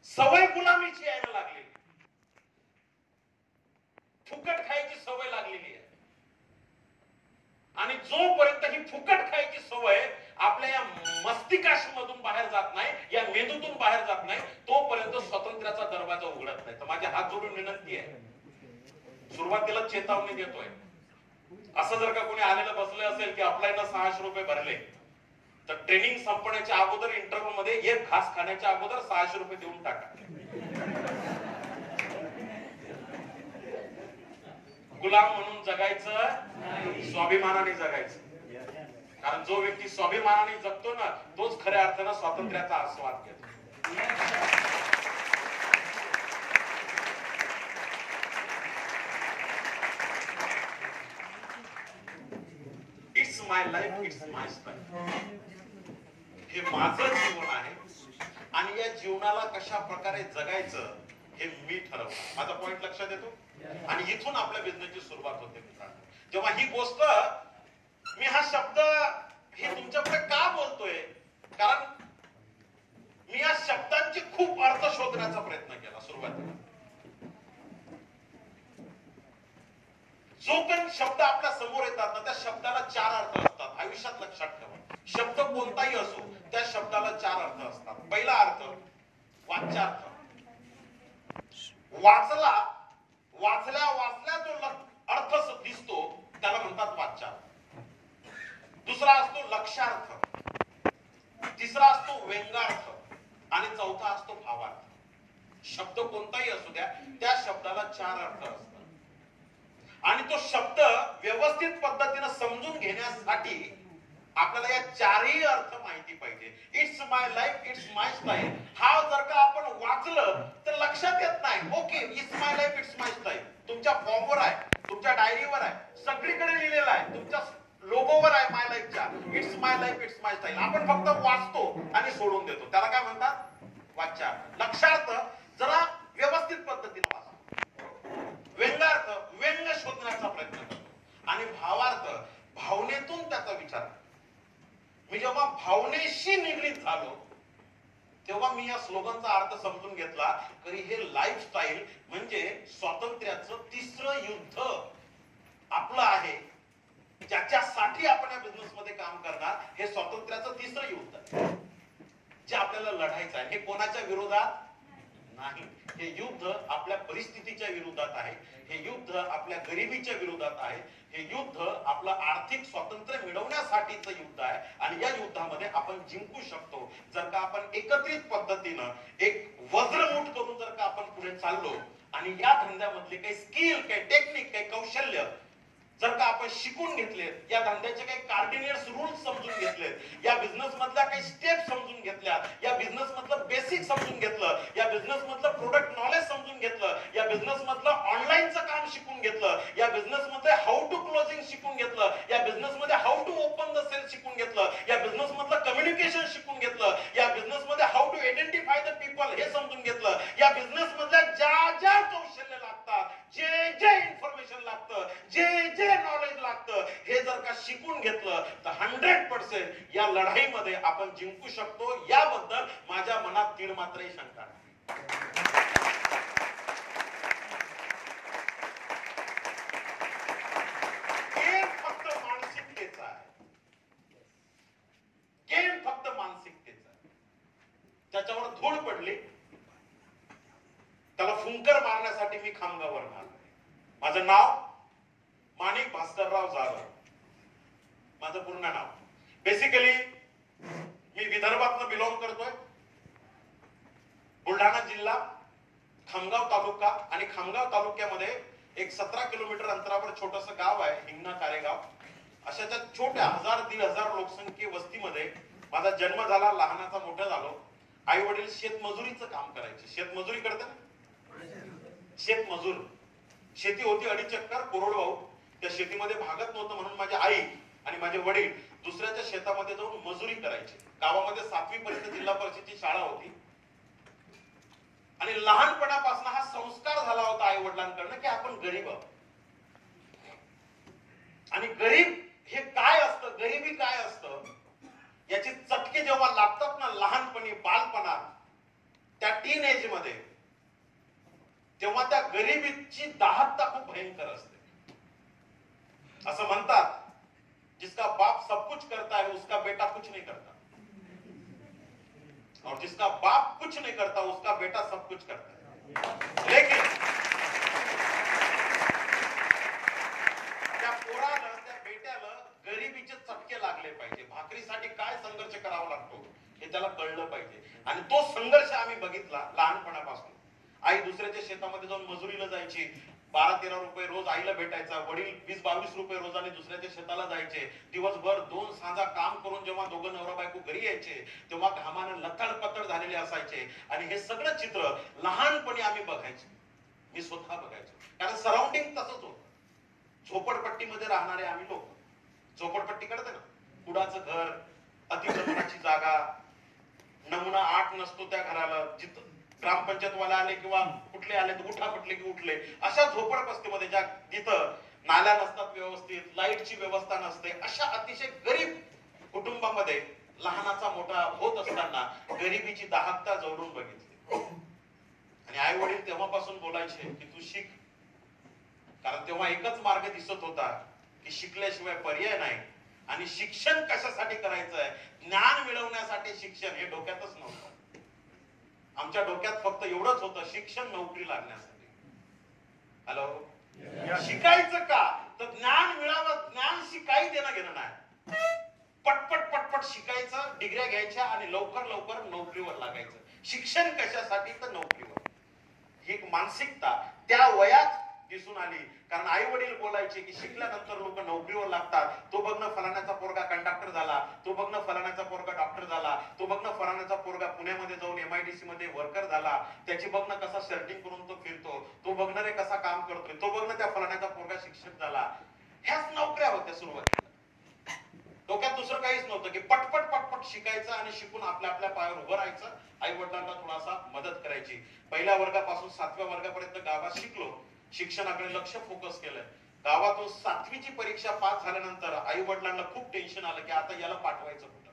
सवय गुलामीची यायला लागली, फुकट खायची सवय लागलेली आहे. आणि जोपर्यंत ही फुकट खायची सवय आपल्या या मस्तिष्कामधून बाहेर जात नाही, या मेंदूतून बाहेर जात नाही, तोपर्यंत स्वातंत्र्याचा दरवाजा उघडत नाही. तर माझे हात जोडून विनंती आहे, सुरुवातीला चेतावणी देतोय, असं जर का कोणी आलेलं बसलं असेल की अप्लायला 600 रुपये भरले, तर ट्रेनिंग संपण्याच्या अगोदर इंटरव्ह्यू मध्ये एक घास खाण्याच्या अगोदर 600 रुपये देऊन टाका. गुलाम म्हणून जगायचं, स्वाभिमानाने जगायचं. कारण जो व्यक्ती स्वाभिमानाने जगतो ना, तोच खऱ्या अर्थानं स्वातंत्र्याचा आस्वाद घेतो. It's my life, it's my style. हे माझं जीवन आहे आणि या जीवनाला कशा प्रकारे जगायचं हे मी ठरवणार. माझा पॉइंट लक्षात येतो. आणि इथून आपल्या बिझनेसची सुरुवात होते मित्रांनो. जेव्हा ही गोष्ट, मी हा शब्द हे तुमच्याकडे का बोलतोय, कारण मी या शब्दांची खूप अर्थ शोधण्याचा प्रयत्न केला सुरुवातीला. जो काही शब्द आपल्या समोर येतात ना, त्या शब्दाला 4 अर्थ असतात. आयुष्यात लक्षात ठेवा, शब्द कोणताही असो त्या शब्दाला 4 अर्थ असतात. पहिला अर्थ वाच्यार्थ. वाचल्या जो अर्थ दिसतो त्याला म्हणतात वाच्यार्थ. दुसरा असतो लक्षार्थ, तिसरा असतो व्यंगार्थ आणि चौथा असतो भावार्थ. शब्द कोणताही असू द्या, त्या शब्दाला 4 अर्थ असतात. आणि तो शब्द व्यवस्थित पद्धतीने समजून घेण्यासाठी आपल्याला या 4ही अर्थ माहिती पाहिजे. It's my life, it's my style. हा जर का आपण वाचलं तर लक्षात येत नाही. Okay, it's my life, it's my style तुमच्या फॉर्मवर आहे, तुमच्या डायरीवर आहे, सगळीकडे लिहिलेलं आहे, तुमच्या लोगोवर आहे माय लाईफच्या. It's my life, it's my style. आपण फक्त वाचतो आणि सोडून देतो. त्याला काय म्हणतात? वाच्यार्थ. लक्षार्थ जरा व्यवस्थित पद्धतीने वाचा. व्यंगार्थ, व्यंग शोधण्याचा प्रयत्न करतो. आणि भावार्थ, भावनेतून त्याचा विचार. मी जेव्हा भावनेशी निगडीत झालो तेव्हा मी या स्लोगनचा अर्थ समजून घेतला. तरी हे लाईफस्टाईल म्हणजे स्वातंत्र्याचं 3रं युद्ध आपलं आहे, ज्याच्यासाठी आपण या बिझनेस मध्ये काम करणार. हे स्वातंत्र्याचं 3रं युद्ध आहे जे आपल्याला लढायचं आहे. हे कोणाच्या विरोधात नाही. हे युद्ध आपल्या परिस्थितीच्या विरोधात आहे. हे युद्ध आपल्या गरिबीच्या विरोधात आहे. हे युद्ध आपलं आर्थिक स्वातंत्र्य मिळवण्यासाठीचं युद्ध आहे. आणि या युद्धामध्ये आपण जिंकू शकतो जर का आपण एकत्रित पद्धतीनं एक वज्रमुठ करून जर का आपण पुढे चाललो आणि या धंद्यामधले काही स्किल, काही टेक्निक, काही कौशल्य जर का आपण शिकून घेतले, या धंद्याचे काही कार्डिनेट्स रूल्स समजून घेतले, या बिझनेस मधल्या काही स्टेप समजून घेतल्या, या बिझनेस मधलं बेसिक समजून घेतलं, या बिझनेस मधलं प्रोडक्ट नॉलेज समजून घेतलं, या बिझनेस मधलं ऑनलाईनचं काम शिकून घेतलं, या बिझनेस मध्ये हाऊ टू क्लोजिंग शिकून घेतलं, या बिझनेस मध्ये how to open the sale शिकून घेतलं, या बिझनेस मधलं कम्युनिकेशन शिकून घेतलं, या बिझनेस मध्ये how to identify the people हे समजून घेतलं, या बिझनेस मधल्या ज्या कौशल्य लागतात, जे इन्फॉर्मेशन लागतं, जे नॉलेज लागतं, हे जर का शिकून घेतलं तर 100% या लढाईमध्ये आपण जिंकू शकतो. याबद्दल माझ्या मनात तीळ मात्रही शंका नाही. गेम फक्त मानसिकतेचा आहे. गेम फक्त मानसिकतेचा आहे. त्याच्यावर धूळ पडली, त्याला फुंकर मारण्यासाठी मी खामगावर आलो. माझं नाव माणिक भास्करराव जाधव, माझं पूर्ण नाव. बेसिकली मी विदर्भातनं बिलॉंग करतोय. बुलढाणा जिल्हा, खामगाव तालुका, आणि खामगाव तालुक्यामध्ये एक 17 किलोमीटर अंतरावर छोटस गाव आहे हिंगणा कारेगाव. अशा त्या छोट्या 1000-1500 लोकसंख्ये वस्तीमध्ये माझा जन्म झाला. लहानाचा मोठा झालो. आई वडील शेतमजुरीचं काम करायचे. शेतमजुरी करतात, शेतमजूर. शेती होती 2.5 एकर कोरडवाहू. त्या शेतीमध्ये भागत नव्हतं म्हणून माझी आई आणि माझे वडील दुसऱ्याच्या शेतामध्ये जाऊन मजुरी करायचे. गावामध्ये 7वी पर्यंत जिल्हा परिषदेची शाळा होती. आणि लहानपणापासून हा संस्कार झाला होता आई वडिलांकडनं की आपण गरीब आहोत. आणि गरीब हे काय असतं, गरिबी काय असतं याची चटके जेव्हा लागतात ना लहानपणी, बालपणात, त्या टीन एज मध्ये, तेव्हा त्या गरिबीची दाहकता खूप भयंकर असते. असं म्हणतात, जिसका बाप सब कुछ करता है उसका बेटा कुछ नहीं करता, और जिसका बाप कुछ नहीं करता उसका बेटा सब कुछ करता है. लेकिन त्या पोराला गरिबीचे चटके लागले पाहिजे, भाकरीसाठी काय संघर्ष करावा लागतो हे त्याला कळलं पाहिजे. आणि तो संघर्ष आम्ही बघितला लहानपणापासून. आई दुसऱ्याच्या शेतामध्ये जाऊन मजुरीला जायची, 12-13 रुपये रोज आईला भेटायचा, वडील 20-22 रुपये रोजाने दुसऱ्याच्या शेताला जायचे. दिवसभर 2 सांजा काम करून जेव्हा दोघं नवरा बायको घरी यायचे तेव्हा घामाने लथडपथड झालेले असायचे. आणि हे सगळं चित्र लहानपणी आम्ही बघायचो, मी स्वतः बघायचो, कारण सराउंडिंग तसंच होतं. झोपडपट्टीमध्ये राहणारे आम्ही लोक, झोपडपट्टी कळते ना, कुडाचं घर, अतिक्रमणाची जागा, नमुना 8 नसतो त्या घराला, जिथं ग्रामपंचायत वाले आले किंवा कुठले आले तर उठा म्हटले की उठले, अशा झोपडपट्टीमध्ये ज्या तिथं नाल्या नसतात व्यवस्थित, लाईटची व्यवस्था नसते, अशा अतिशय गरीब कुटुंबामध्ये लहानाचा मोठा होत असताना गरिबीची दाहकता जवळून बघितली. आणि आई वडील तेव्हापासून बोलायचे की तू शिक, कारण तेव्हा एकच मार्ग दिसत होता की शिकल्याशिवाय पर्याय नाही. आणि शिक्षण कशासाठी करायचं आहे, ज्ञान मिळवण्यासाठी शिक्षण, हे डोक्यातच नव्हतं. आमच्या डोक्यात फक्त एवढंच होतं, शिक्षण नोकरी लागण्यासाठी. हॅलो, शिकायचं का तर ज्ञान मिळावं, ज्ञानशी काही देणं घेणं नाही. पटपट पटपट शिकायचं, डिग्र्या घ्यायच्या आणि लवकर लवकर नोकरीवर लागायचं. शिक्षण कशासाठी तर नोकरीवर. ही एक मानसिकता त्या वयात दिसून आली. कारण आई वडील बोलायचे की शिकल्यानंतर लोक नोकरीवर लागतात, तो बघणं फलाण्याचा पोरगा कंडक्टर झाला, तो बघणं फलाण्याचा पोरगा डॉक्टर झाला, तो बघणं फलाण्याचा पोरगा पुण्यामध्ये जाऊन MIDC मध्ये वर्कर झाला, त्याची बघणं कसा शर्टिंग करून तो फिरतो, तो बघणं रे कसा काम करतोय, तो बघणं त्या फलाण्याचा पोरगा शिक्षक झाला. ह्याच नोकऱ्या होत्या सुरुवातीला. डोक्यात दुसरं काहीच नव्हतं की पटपट पटपट शिकायचं आणि शिकून आपल्या आपल्या पायावर उभं राहायचं. आई वडिलांना थोडासा मदत करायची. पहिल्या वर्गापासून 7व्या वर्गापर्यंत गावात शिकलो, शिक्षणाकडे लक्ष फोकस केलंय. गावातून 7वीची परीक्षा पास झाल्यानंतर आई वडिलांना खूप टेन्शन आलं की आता याला पाठवायचं कुठं.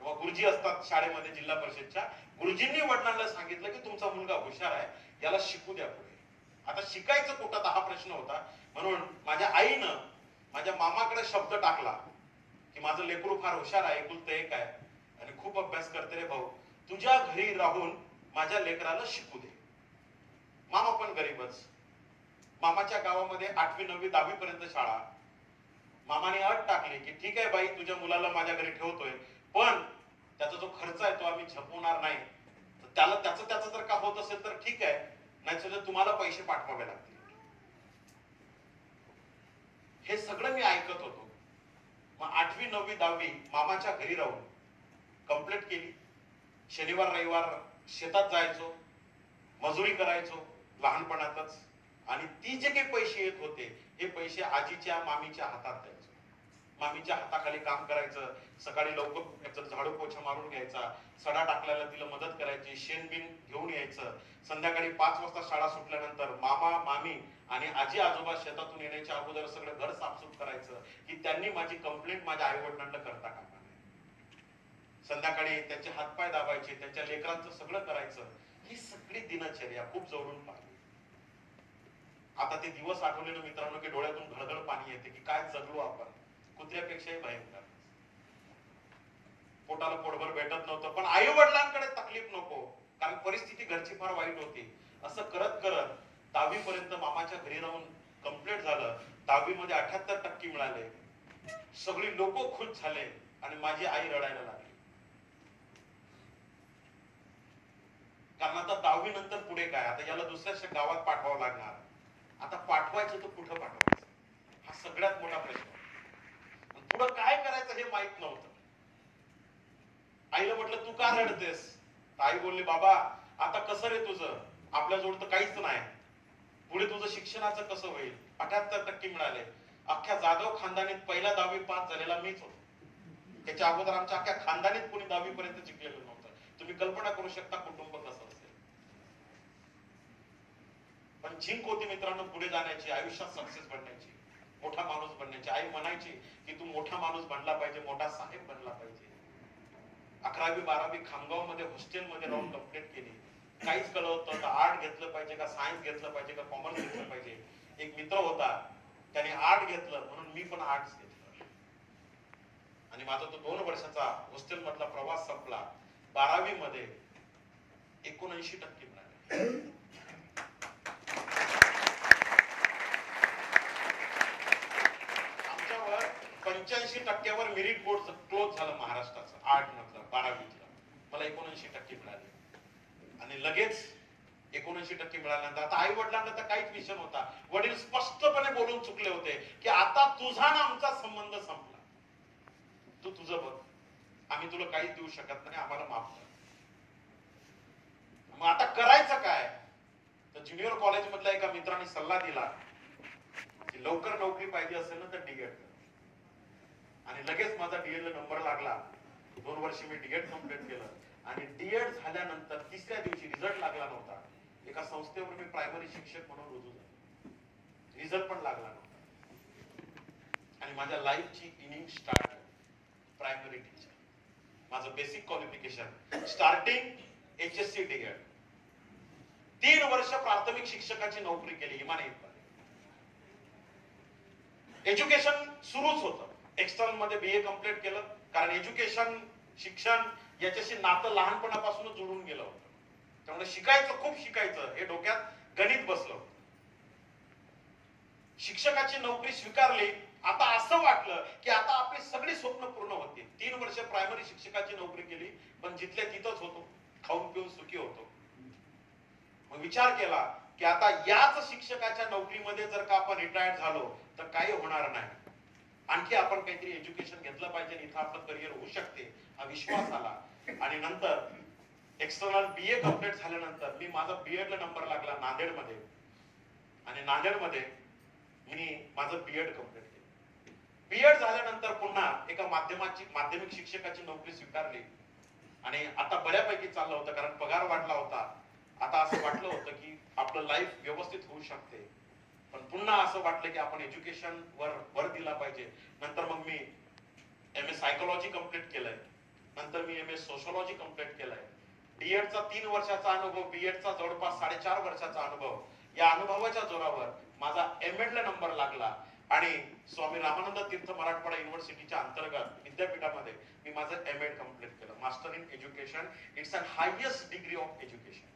तेव्हा गुरुजी असतात शाळेमध्ये जिल्हा परिषदच्या, गुरुजींनी वडिलांना सांगितलं की तुमचा मुलगा हुशार आहे, याला शिकू द्या पुढे. आता शिकायचं कुठं हा प्रश्न होता. म्हणून माझ्या आईनं माझ्या मामाकडे शब्द टाकला की माझं लेकरू फार हुशार आहे, एकुलतं एक आहे आणि खूप अभ्यास करते रे भाऊ, तुझ्या घरी राहून माझ्या लेकराला शिकू दे. मामा पण गरीबच, मामाच्या गावामध्ये 8वी 9वी 10वी पर्यंत शाळा. मामाने अट टाकली की ठीक आहे बाई, तुझ्या मुलाला माझ्या घरी ठेवतोय, पण त्याचा जो खर्च आहे तो आम्ही झपवणार नाही. त्याला त्याचं जर का होत असेल तर ठीक आहे, नाही तुम्हाला पैसे पाठवावे लागतील. हे सगळं मी ऐकत होतो. मग 8वी 9वी 10वी मामाच्या घरी राहून कंप्लीट केली. शनिवार रविवार शेतात जायचो, मजुरी करायचो लहानपणातच. आणि ती जे काही पैसे येत होते हे पैसे आजीच्या मामीच्या हातात द्यायचो. मामीच्या हाताखाली काम करायचं, सकाळी लवकर झाडू पोछा मारून घ्यायचा, सडा टाकल्याला तिला मदत करायची, शेणबिन घेऊन यायचं. संध्याकाळी 5 वाजता शाळा सुटल्यानंतर मामा मामी आणि आजी आजोबा शेतातून येण्याच्या अगोदर सगळं घर साफसूफ करायचं की त्यांनी माझी कंप्लेंट माझ्या आई वडिलांना करता कामा नये. संध्याकाळी त्यांचे हातपाय दाबायचे, त्यांच्या लेकरांचं सगळं करायचं. ही सगळी दिनचर्या खूप जवळून पाहिली. आता ते दिवस आठवले ना मित्रांनो की डोळ्यातून घळघळ पाणी येते की काय जगलो आपण, कुत्र्यापेक्षाही भयंकर. पोटाला पोटभर भेटत नव्हतं, पण आई वडिलांकडे तकलीफ नको, कारण परिस्थिती घरची फार वाईट होती. असं करत करत 10वी पर्यंत मामाच्या घरी राहून कंप्लीट झालं. 10वी मध्ये 78% मिळाले. सगळी लोक खुश झाले आणि माझी आई रडायला लागली. कारण आता 10वी नंतर पुढे काय, आता याला दुसऱ्या गावात पाठवावं लागणार. आता पाठवायचं तर कुठं पाठवायचं, हा सगळ्यात मोठा प्रश्न. पुढं काय करायचं हे माहित नव्हतं. आईला म्हटलं तू का रडतेस, आई बोलली बाबा आता कसं रे तुझं, आपल्याजवळ तर काहीच नाही, पुढे तुझं शिक्षणाचं कसं होईल. 78% मिळाले. अख्ख्या जाधव खानदानीत पहिला 10वी पास झालेला मीच होतो. त्याच्या अगोदर आमच्या अख्ख्या खानदानीत कोणी 10वी पर्यंत शिकलेलं नव्हतं. तुम्ही कल्पना करू शकता कुटुंब कसं असेल. पण झिंक होती मित्रांनो पुढे जाण्याची, आयुष्यात सक्सेस बनण्याची, मोठा माणूस बनण्याची. आई म्हणायची की तू मोठा माणूस बनला पाहिजे, मोठा साहेब बनला पाहिजे. 11वी 12वी खामगाव मध्ये हॉस्टेलमध्ये राहून कंप्लीट केली. काहीच कळत नव्हतं, आर्ट घेतलं पाहिजे का सायन्स घेतलं पाहिजे का कॉमर्स घेतलं पाहिजे. एक मित्र होता त्याने आर्ट घेतलं, म्हणून मी पण आर्ट्स घेतलं. आणि माझा तो 2 वर्षाचा हॉस्टेल मधला प्रवास संपला. 12वी मध्ये 79% मिळाले. आमच्यावर 85% मेरिट बोर्ड क्लोज झालं महाराष्ट्राचं 8 मधलं 12वीतलं. मला 79% मिळाले आणि लगेच 79% मिळाल्यानंतर आता आई वडिलांना तर काहीच विषय नव्हता. वडील स्पष्टपणे बोलून चुकले होते की आता तुझा ना आमचा संबंध संपला, तू तुझं बघ, आम्ही तुला काहीच देऊ शकत नाही, आम्हाला माफ कर. मग आता करायचं काय? तर ज्युनियर कॉलेज मधल्या एका मित्राने सल्ला दिला की लवकर नोकरी पाहिजे असेल ना तर डीएड कर. आणि लगेच माझा डीएड ला नंबर लागला. 2 वर्ष मी डीएड कम्प्लीट केलं आणि डीएड झाल्यानंतर तिसऱ्या दिवशी रिझल्ट लागला नव्हता. एका संस्थेवर मी प्रायमरी शिक्षक म्हणून रुजू झालो. रिझल्ट पण लागला नव्हता आणि माझ्या लाईफची इनिंग स्टार्ट झाली. प्रायमरी टीचर, माझं basic qualification starting HSC DEd. 3 वर्ष प्राथमिक शिक्षकाची नोकरी केली इमानीत. एज्युकेशन सुरूच होतं. एक्सटर्नल मध्ये BA कम्प्लीट केलं, कारण एज्युकेशन शिक्षण याच्याशी नातं लहानपणापासूनच जुळून गेलं होतं. त्यामुळे शिकायचं, खूप शिकायचं हे डोक्यात गणित बसलं होतं. शिक्षकाची नोकरी स्वीकारली. आता असं वाटलं की आता आपली सगळी स्वप्न पूर्ण होतील. 3 वर्ष प्रायमरी शिक्षकाची नोकरी केली, पण जिथल्या तिथंच होतो, खाऊन पिऊन सुखी होतो. मग विचार केला की आता याच शिक्षकाच्या नोकरीमध्ये जर का आपण रिटायर्ड झालो तर काही होणार नाही, आणखी आपण काहीतरी एज्युकेशन घेतलं पाहिजे, इथं आपलं करिअर होऊ शकते, हा विश्वास आला. आणि नंतर एक्सटर्नल BA कम्प्लीट झाल्यानंतर मी माझा बीएड ला नंबर लागला नांदेडमध्ये आणि नांदेडमध्ये मी माझं बीएड कम्प्लीट केलं. बीएड झाल्यानंतर पुन्हा एका माध्यमिक शिक्षकाची नोकरी स्वीकारली आणि आता बऱ्यापैकी चाललं होतं, कारण पगार वाढला होता. आता असं वाटलं होतं की आपलं लाईफ व्यवस्थित होऊ शकते, पण पुन्हा असं वाटलं की आपण एज्युकेशन वर भर दिला पाहिजे. नंतर मग मी MA सायकोलॉजी कम्प्लीट केलंय, नंतर मी MA सोशोलॉजी कम्प्लीट केलंय. डीएडचा 3 वर्षाचा अनुभव, बीएडचा जवळपास 4.5 वर्षाचा अनुभव, या अनुभवाच्या जोरावर माझा MEd ला नंबर लागला आणि स्वामी रामानंद तीर्थ मराठवाडा युनिव्हर्सिटीच्या अंतर्गत विद्यापीठामध्ये मी माझं MEd कम्प्लीट केलं. Master in education. It's an highest degree of education.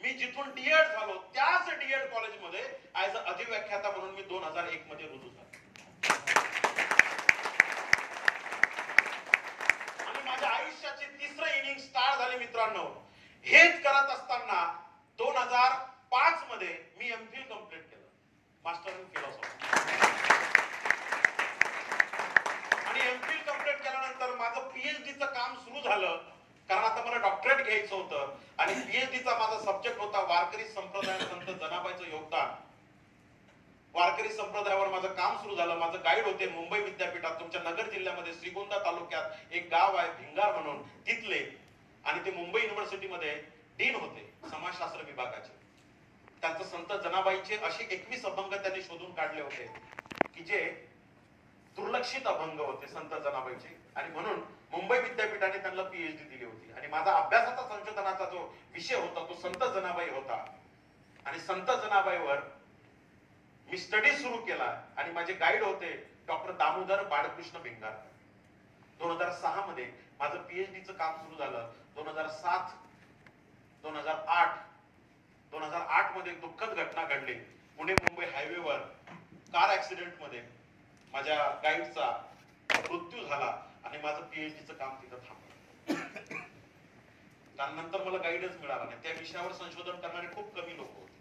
मी जिथून डीएड झालो त्याच डीएड कॉलेजमध्ये ऍज अ अधिव्याख्याता म्हणून मी 2001 मध्ये रुजू झालो. आणि माझ्या आयुष्याची तिसरं इनिंग स्टार्ट झाली मित्रांनो. हेच करत असताना 2005 मध्ये मी MPhil कम्प्लीट केलं, मास्टर इन फिलॉसॉफी. आणि MPhil कम्प्लीट केल्यानंतर माझं PhDचं काम सुरू झालं, कारण आता मला डॉक्टरेट घ्यायचं होतं. आणि PhDचा माझा सब्जेक्ट होता वारकरी संप्रदाय, संत जनाबाईचं योगदान. वारकरी संप्रदायावर माझं काम सुरू झालं. माझं गाईड होते मुंबई विद्यापीठात, तुमच्या नगर जिल्ह्यामध्ये श्रीगोंदा तालुक्यात एक गाव आहे भिंगार म्हणून, तिथले. आणि ते मुंबई युनिव्हर्सिटीमध्ये डीन होते समाजशास्त्र विभागाचे. त्यांचं संत जनाबाईचे असे 21 अभंग त्यांनी शोधून काढले होते की जे दुर्लक्षित अभंग होते संत जनाबाईचे. आणि म्हणून मुंबई विद्यापीठाने त्यांना PhD दिली होती. आणि माझा अभ्यासाचा संशोधनाचा जो विषय होता तो संत जनाबाई होता. आणि संत जनाबाईवर मी स्टडी सुरू केला. आणि माझे गाईड होते डॉक्टर दामोदर बाळकृष्ण भिंगार. 2006 मध्ये माझं PhDचं काम सुरू झालं. 2007, 2008 मध्ये एक दुःखद घटना घडली. पुणे मुंबई हायवेवर कार ऍक्सिडेंट मध्ये माझ्या गाईडचा मृत्यू झाला आणि माझं PhDचं काम तिथं थांबलं. त्यानंतर मला गाईडच मिळाला नाही. त्या विषयावर संशोधन करणारे खूप कमी लोक होते.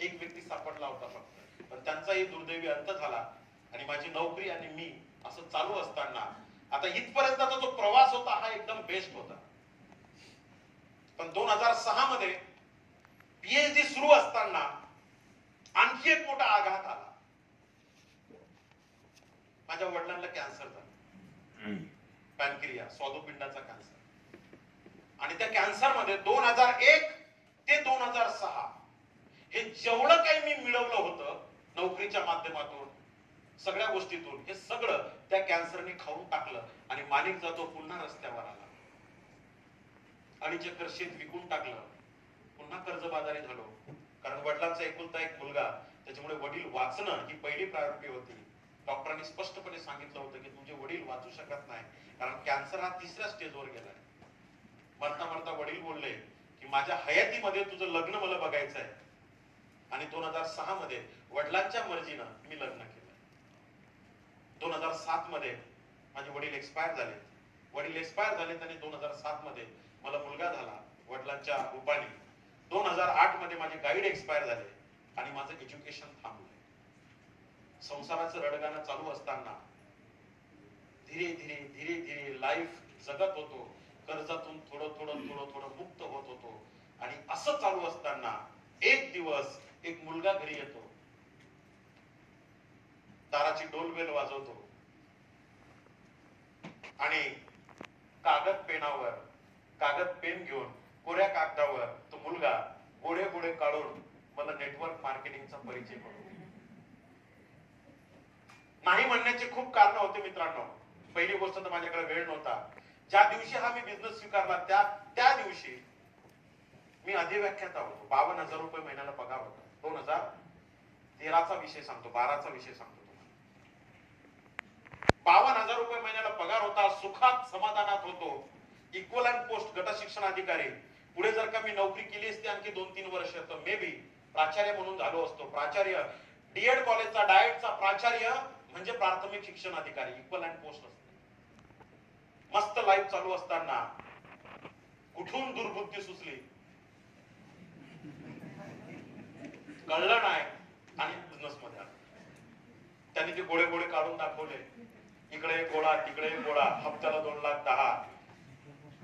एक व्यक्ती सापडला होता फक्त, पण त्यांचाही दुर्दैवी अंत झाला. आणि माझी नोकरी आणि मी असं चालू असताना आता इथपर्यंतचा जो प्रवास होता हा एकदम बेस्ट होता. पण 2006 मध्ये PhD सुरू असताना आणखी एक मोठा आघात आला. माझ्या वडिलांना कॅन्सर झाला, पॅनक्रिया, स्वादुपिंडाचा कॅन्सर. आणि त्या कॅन्सर मध्ये 2001 ते 2006 हे जेवढं काही मी मिळवलं होतं नोकरीच्या माध्यमातून, सगळ्या गोष्टीतून, हे सगळं त्या कॅन्सरने खाऊन टाकलं. आणि माणिक जातो पुन्हा रस्त्यावर आला. 2.5 एकर शेत विकून टाकलं. पुन्हा कर्जबाजारी झालो, कारण वडिलांचा एकुलता एक मुलगा, त्याच्यामुळे वडील वाचणं ही पहिली प्रायोरिटी होती. डॉक्टरांनी स्पष्टपणे सांगितलं होतं की तुझे वडील वाचू शकत नाही, कारण कॅन्सर हा 3ऱ्या स्टेजवर गेलाय. मरता मरता वडील बोलले की माझ्या हयातीमध्ये तुझं लग्न मला बघायचं आहे. आणि 2006 मध्ये वडिलांच्या मर्जीनं मी लग्न केलं. 2007 मध्ये माझे वडील एक्सपायर झाले. वडील एक्सपायर झाले आणि 2007 मध्ये मला मुलगा झाला वडिलांच्या रूपाने. 2008 मध्ये माझे गाईड एक्सपायर झाले आणि माझं एज्युकेशन थांबलं. संसाराचं रडगाणं चालू असताना धीरे धीरे धीरे धीरे लाईफ जगत होतो. कर्जातून थोडं थोडं थोडं थोडं मुक्त होत होतो. आणि असं चालू असताना एक दिवस एक मुलगा घरी येतो, दाराची डोलबेल वाजवतो आणि कागद पेन घेऊन कोऱ्या कागदावर तो मुलगा गोडे गोडे काढून मला नेटवर्क मार्केटिंगचा परिचय करून. नाही म्हणण्याचे खूप कारण होते मित्रांनो. पहिली गोष्ट तर माझ्याकडे वेळ नव्हता. ज्या दिवशी हा मी बिझनेस स्वीकारला त्या दिवशी मी अधिव्याख्याता होतो. 52,000 रुपये महिन्याला पगार होता. 2013चा विषय सांगतो, 12चा विषय सांगतो तुम्हाला. 52,000 रुपये महिन्याला पगार होता. सुखात समाधानात होतो. इक्वलंट पोस्ट गट शिक्षण अधिकारी. पुढे जर का मी नोकरी केली असती आणखी 2-3 वर्ष तर मे बी प्राचार्य म्हणून झालो असतो. प्राचार्य डीएड कॉलेजचा डाएटचा प्राचार्य म्हणजे प्राथमिक शिक्षण अधिकारी, इक्वलंट पोस्ट असते. मस्त लाईफ चालू असताना कुठून दुर्बुद्धी सुचली कळलं नाही आणि बिझनेस मध्ये आलं. त्यांनी ते गोळे गोळे काढून दाखवले. इकडे एक गोळा तिकडे एक गोळा, हप्त्याला 2,10,000.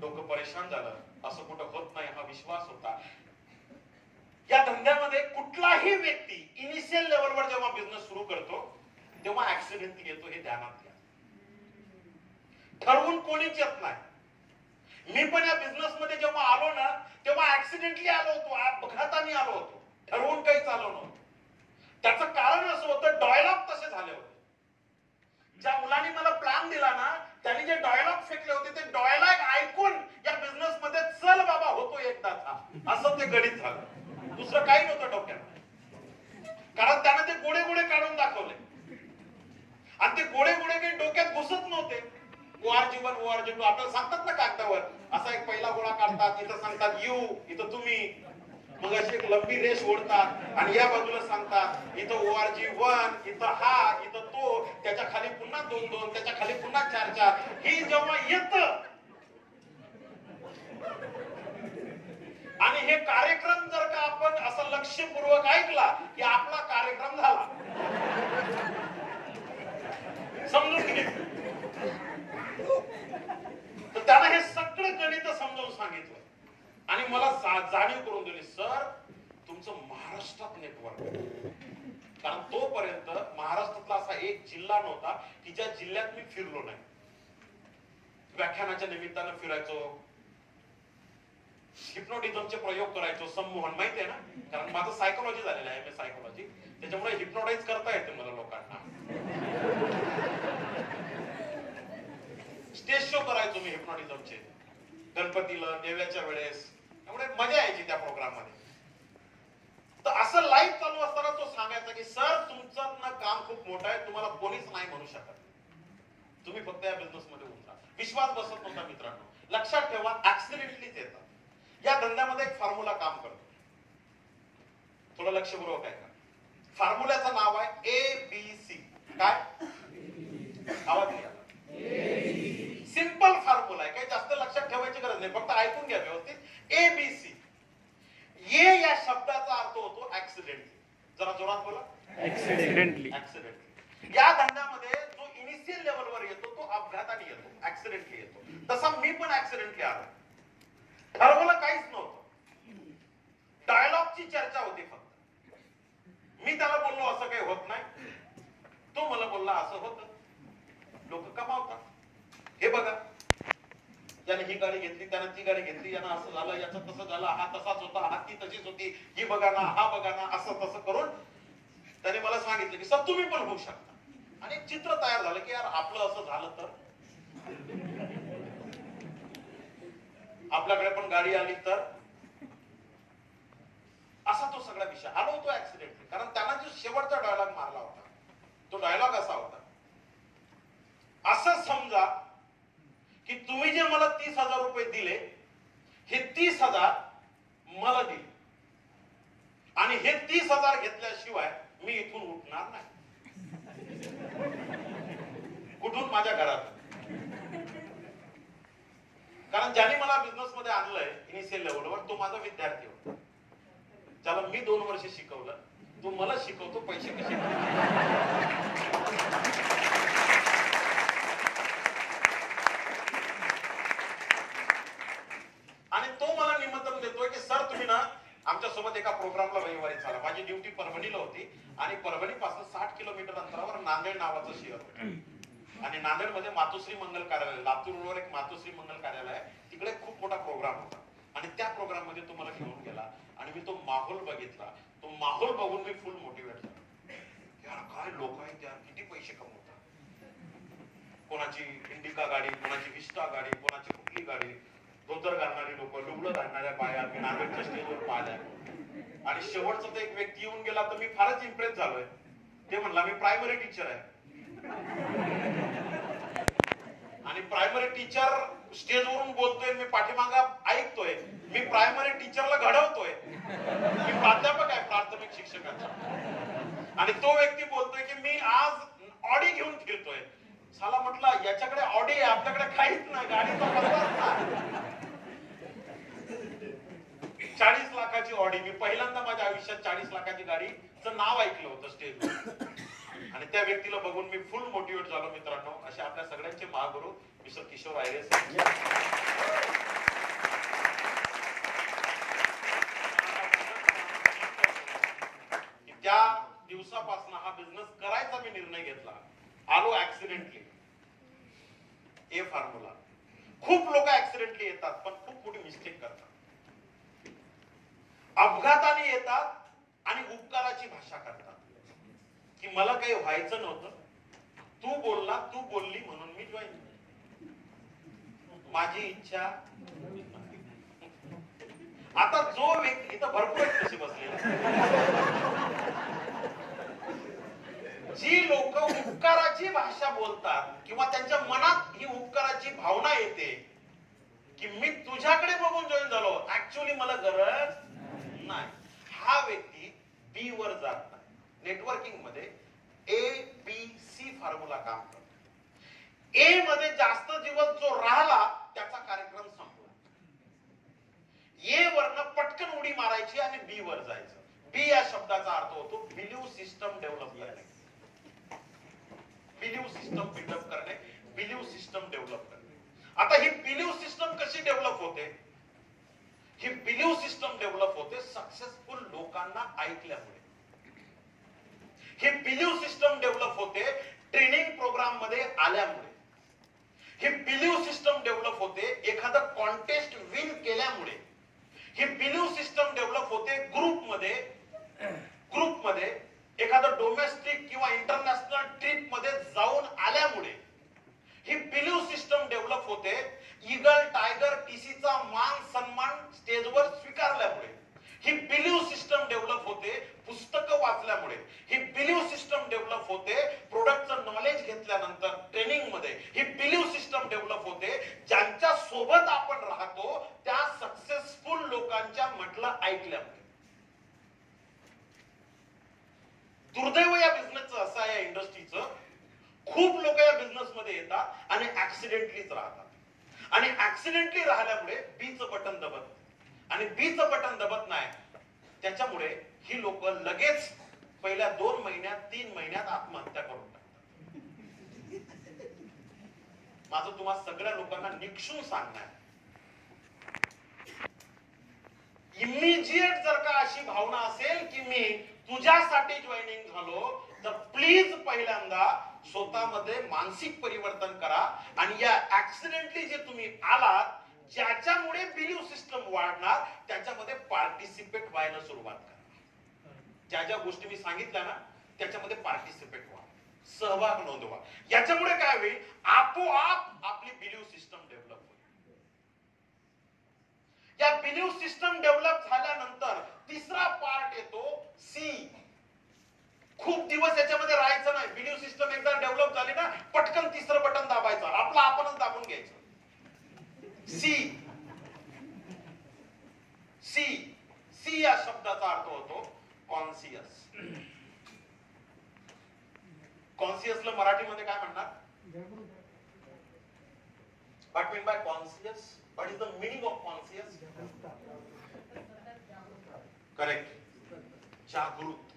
डोकं परेशान झालं. असं कुठं होत नाही हा विश्वास होता. या धंद्यामध्ये कुठलाही व्यक्ती इनिशियल लेवलवर जेव्हा बिझनेस सुरू करतो तेव्हा ऍक्सिडेंट येतो, हे ध्यानात घ्या. ठरवून कोणीच येत नाही. मी पण या बिझनेस मध्ये जेव्हा आलो ना तेव्हा ऍक्सिडेंटली आलो होतो, अपघाताने आलो होतो. ठरवून काहीच आलो नव्हतं. त्याचं कारण असं होतं, डायलॉग तसे झाले होते. ज्या मुलांनी मला प्लॅन दिला ना त्यांनी जे डायलॉग फेकले होते ते डायलॉग ऐकून या बिझनेस मध्ये चल बाबा होतो एकदाचा, असं ते गणित झालं. दुसरं काही नव्हतं डोक्यात. कारण त्यानं ते गोळे गोळे काढून दाखवले आणि ते गोळे गोळे काही डोक्यात घुसत नव्हते. ORG1 ORG2 आपल्याला सांगतात ना कागदावर, असा एक पहिला गोळा काढतात, इथं सांगतात यू, इथं तुम्ही, मग अशी एक लंबी रेष ओढतात आणि या बाजूला सांगतात इथं ORG1, इथं हा, इथं तो, त्याच्या खाली पुन्हा 2-2, त्याच्या खाली पुन्हा 4-4. ही जेव्हा येतं आणि हे कार्यक्रम जर का आपण असं लक्षपूर्वक ऐकला की आपला कार्यक्रम झाला. समजून घ्यायचं. तर त्यानं हे सगळं गणित समजावून सांगितलं आणि मला जाणीव करून दिली, सर तुमचं महाराष्ट्रात नेटवर्क. कारण तोपर्यंत महाराष्ट्रातला असा एक जिल्हा नव्हता की ज्या जिल्ह्यात मी फिरलो नाही. व्याख्यानाच्या निमित्तानं फिरायचो, हिप्नोटिझमचे प्रयोग करायचो, संमोहन माहिती आहे ना, कारण माझं सायकोलॉजी झालेलं आहे, सायकोलॉजी, त्याच्यामुळे हिप्नोटाइज करता येते मला लोकांना. स्टेज शो करायचो मी हिप्नोटिझमचे, गणपतीला, देव्याच्या वेळेस, त्यामुळे मजा यायची त्या प्रोग्राम मध्ये. तर असं लाईव्ह चालू असताना तो सांगायचा की सर तुमचं ना काम खूप मोठं आहे, तुम्हाला कोणीच नाही म्हणू शकत, तुम्ही फक्त या बिझनेस मध्ये उतरा. विश्वास बसत नव्हता मित्रांनो. लक्षात ठेवा, ऍक्सिडेंटलीच येतात. या धंद्यामध्ये एक फॉर्म्युला काम करतो, थोडं लक्षपूर्वक आहे का. फॉर्म्युल्याचं नाव आहे ABC. काय आवाज नाही आला. सिंपल फॉर्म्युला आहे, काही जास्त लक्षात ठेवायची गरज नाही, फक्त ऐकून घ्या व्यवस्थित. ABC. ये या शब्दाचा अर्थ होतो ऍक्सिडेंटली. जरा जोरात बोला. ऍक्सिडेंटली. या धंद्यामध्ये जो इनिशियल लेवलवर येतो तो अपघाताने येतो, ऍक्सिडेंटली येतो. तसा मी पण ऍक्सिडेंटली आलो. ठरवलं काहीच नव्हतं, डायलॉगची चर्चा होती फक्त. मी त्याला बोललो असं काही होत नाही, तो मला बोलला असं होतं, लोक कमावतात. हे बघा, याने ही गाडी घेतली, त्याने ती गाडी घेतली, यानं असं झालं, याचं तसं झालं, हा तसाच होता, हा ती तशीच होती, ही बघा ना, हा बघा ना, असं तसं करून त्याने मला सांगितलं की सर तुम्ही पण होऊ शकता. आणि एक चित्र तयार झालं की यार आपलं असं झालं तर, आपल्याकडे पण गाडी आली तर, असा तो सगळा विषय. आलो होतो ऍक्सिडेंट. कारण त्यांना जो शेवटचा डायलॉग मारला होता तो डायलॉग असा होता, असं समजा की तुम्ही जे मला 30,000 रुपये दिले, हे 30,000 मला दिली आणि हे 30,000 घेतल्याशिवाय मी इथून उठणार नाही. कुठून? माझ्या घरात. कारण ज्याने मला बिझनेस मध्ये आणलंय इनिशियल लेवलवर तो माझा विद्यार्थी होता, ज्याला मी 2 वर्ष शिकवलं. तो मला शिकवतो पैसे कसे आणि तो मला निमंत्रण देतोय की सर तुम्ही ना आमच्या सोबत एका प्रोग्रामला रविवारी चला. माझी ड्युटी परभणीला होती आणि परभणीपासून 60 किलोमीटर अंतरावर नांदेड नावाचं शहर होतं आणि नांदेडमध्ये मातोश्री मंगल कार्यालय, लातूर रोडवर एक मातोश्री मंगल कार्यालय आहे, तिकडे खूप मोठा प्रोग्राम होता आणि त्या प्रोग्राम मध्ये तो मला घेऊन गेला आणि मी तो माहोल बघितला. तो माहोल बघून मी फुल मोटिवेट झालो. यार काय लोक आहेत यार, किती पैसे कमवतात. कोणाची इंडिका गाडी, कोणाची विस्टा गाडी, कोणाची कुठली गाडी, धोतर घालणारी लोक, लुगडं घालणाऱ्या बाया मी नांदेडच्या स्टेजवर पाहिल्या. आणि शेवटचा तर एक व्यक्ती येऊन गेला तर मी फारच इम्प्रेस झालोय. ते म्हणला मी प्रायमरी टीचर आहे आणि प्रायमरी टीचर स्टेजवरून बोलतोय, मी पाठीमागा ऐकतोय. मी प्रायमरी टीचरला घडवतोय, मी प्राध्यापक आहे प्राथमिक शिक्षकाचा आणि तो व्यक्ती बोलतोय की मी आज ऑडी घेऊन फिरतोय. साला म्हटलं याच्याकडे ऑडी आहे, आपल्याकडे काहीच नाही, गाडीचा पत्ताच नाही. 40 लाखाची ऑडी. मी पहिल्यांदा माझ्या आयुष्यात 40 लाखाची गाडीचं नाव ऐकलं होतं स्टेजवर आणि त्या व्यक्तीला बघून मी फुल मोटिवेट झालो. मित्रांनो, असे आपल्या सगळ्यांचे महागुरु मिस्टर किशोर आयरे साहेब. त्या दिवसापासून हा बिझनेस करायचा मी निर्णय घेतला. आलो ऍक्सिडेंटली. ए फॉर्म्युला. खूप लोक ऍक्सिडेंटली येतात पण खूप मोठी मिस्टेक करतात. अपघाताने येतात आणि उपकाराची भाषा करतात की मला काही व्हायचं नव्हतं, तू बोलला, तू बोलली म्हणून मी जॉईन. माझी इच्छा. आता जो व्यक्ती इथं भरपूर कशी बसलेले, जी लोक उपकाराची भाषा बोलतात किंवा त्यांच्या मनात ही उपकाराची भावना येते की मी तुझ्याकडे बघून जॉईन झालो, ऍक्च्युअली मला गरज नाही, हा व्यक्ती बी वर जात नाही. नेटवर्किंग मध्ये ABC फॉर्म्युला काम करतो. ए मध्ये जास्त दिवस जो राहिला त्याचा कार्यक्रम संपला. ए वरनं पटकन उडी मारायची आणि बी वर जायचं. बी या शब्दाचा अर्थ होतो बिलीव्ह सिस्टम डेव्हलप करणे. बिलीव्ह सिस्टम बिल्डअप करणे, बिलीव्ह सिस्टम डेव्हलप करणे. आता ही बिलीव्ह सिस्टम कशी डेव्हलप होते? ही बिलीव्ह सिस्टम डेव्हलप होते सक्सेसफुल लोकांना ऐकल्यामुळे. ही बिलीव्ह सिस्टम डेव्हलप होते ट्रेनिंग प्रोग्राम मध्ये आल्यामुळे. ही बिलीव्ह सिस्टम डेव्हलप होते एखादं कॉन्टेस्ट विन केल्यामुळे. ही बिलीव्ह सिस्टम डेव्हलप होते ग्रुपमध्ये एखादं डोमेस्टिक किंवा इंटरनॅशनल ट्रिप मध्ये जाऊन आल्यामुळे. ही बिलीव्ह सिस्टम डेव्हलप होते ईगल, टायगर, टीसीचा मान सन्मान स्टेजवर स्वीकारल्यामुळे. ही बिलीव्ह सिस्टम डेव्हलप होते पुस्तकं वाचल्यामुळे. ही बिलीव्ह सिस्टम डेव्हलप होते प्रोडक्टचं नॉलेज घेतल्यानंतर ट्रेनिंग मध्ये. ही बिलीव्ह सिस्टम डेव्हलप होते ज्यांच्या सोबत आपण राहतो त्या सक्सेसफुल लोकांच्या म्हटलं ऐकल्यामुळे. दुर्दैव या बिझनेसचं असं आहे, या इंडस्ट्रीचं, खूप लोक या बिझनेस मध्ये येतात आणि ऍक्सिडेंटलीच राहतात आणि ऍक्सिडेंटली राहिल्यामुळे बीचं बटन दबत आणि बीचं बटन दबत नाही. त्याच्यामुळे ही लोक लगेच पहिल्या 2 महिन्यात 3 महिन्यात आत्महत्या करून टाकतात. माझं तुम्हाला सगळ्या लोकांना निक्षून सांगणं आहे, इमिजिएट जर का अशी भावना असेल की मी तुझ्यासाठी जॉईनिंग झालो तर प्लीज पहिल्यांदा स्वतःमध्ये मानसिक परिवर्तन करा आणि या ऍक्सिडेंटली जे तुम्ही आलात ज्याच्यामुळे बिलीव्ह सिस्टम वाढणार त्याच्यामध्ये पार्टिसिपेट व्हायला सुरुवात करा. ज्या ज्या गोष्टी मी सांगितल्या ना त्याच्यामध्ये पार्टिसिपेट व्हा, सहभाग नोंदवा. याच्यामुळे काय होईल, आपोआप आपली बिलीव्ह सिस्टम डेव्हलप होईल. या बिलीव्ह सिस्टम डेव्हलप झाल्यानंतर तिसरा पार्ट येतो सी. खूप दिवस याच्यामध्ये राहायचं नाही. बिलीव्ह सिस्टम एकदा डेव्हलप झाली ना पटकन तिसरं बटन दाबायचं, आपलं आपणच दाबून घ्यायचं. सी. सी या शब्दाचा अर्थ होतो कॉन्सियस. कॉन्सियसला मराठीमध्ये काय म्हणणार? What mean by conscious? What is the meaning of conscious? Correct. जागृत.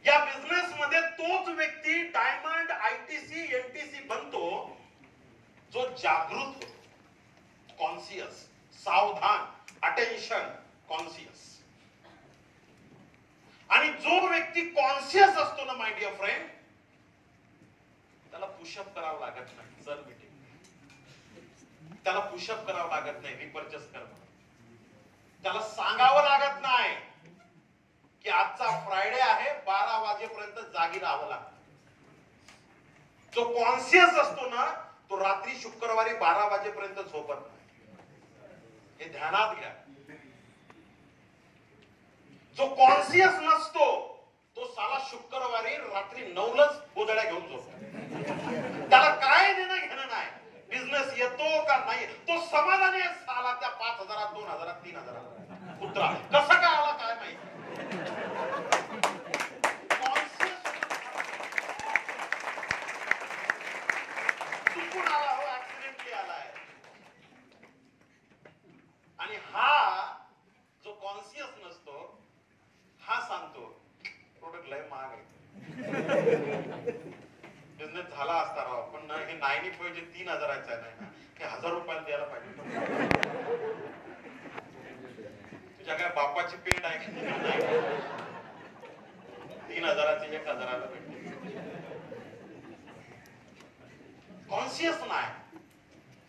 या बिझनेस मध्ये तोच व्यक्ती डायमंड, आयटीसी, एनटीसी बनतो जो जागृत होतो. कॉन्सियस, सावधान, अटेन्शन, कॉन्सियस. आणि जो व्यक्ती कॉन्सियस असतो ना माय डिअर फ्रेंड, त्याला पुशअप करावं लागत नाही. चल मीटिंग, त्याला पुशअप करावं लागत नाही. रिपर्चेस करणं, त्याला सांगावं लागत नाही की आजचा फ्रायडे आहे, 12 वाजेपर्यंत जागी राहावं लागतं. जो कॉन्शियस असतो ना, तो रात्री शुक्रवारी 12 वाजेपर्यंत झोपत नाही. हे ध्यानात घ्या. जो कॉन्शियस नसतो तो साला शुक्रवारी रात्री 9लाच गोधड्या घेऊन झोपतो. त्याला काय देणं घेणं नाही. बिझनेस येतो का नाही, तो समाधानी आहे साला त्या 5,000, 2,000, 3,000 कुत्रा कसा काय आला काय माहिती. चुकून आला हो, ऍक्सिडेंटली आलाय. आणि हा जो कॉन्शियस नसतो हा सांगतो प्रोडक्ट लय महाग आहे, बिझनेस झाला असता राव, पण हे 95 जे 3,000चं आहे ना, हे 1,000 रुपयाला द्यायला पाहिजे. तुझ्या काय बापाची पेंड आहे 3,000ची 1,000ला भेटते. कॉन्शियस नाही.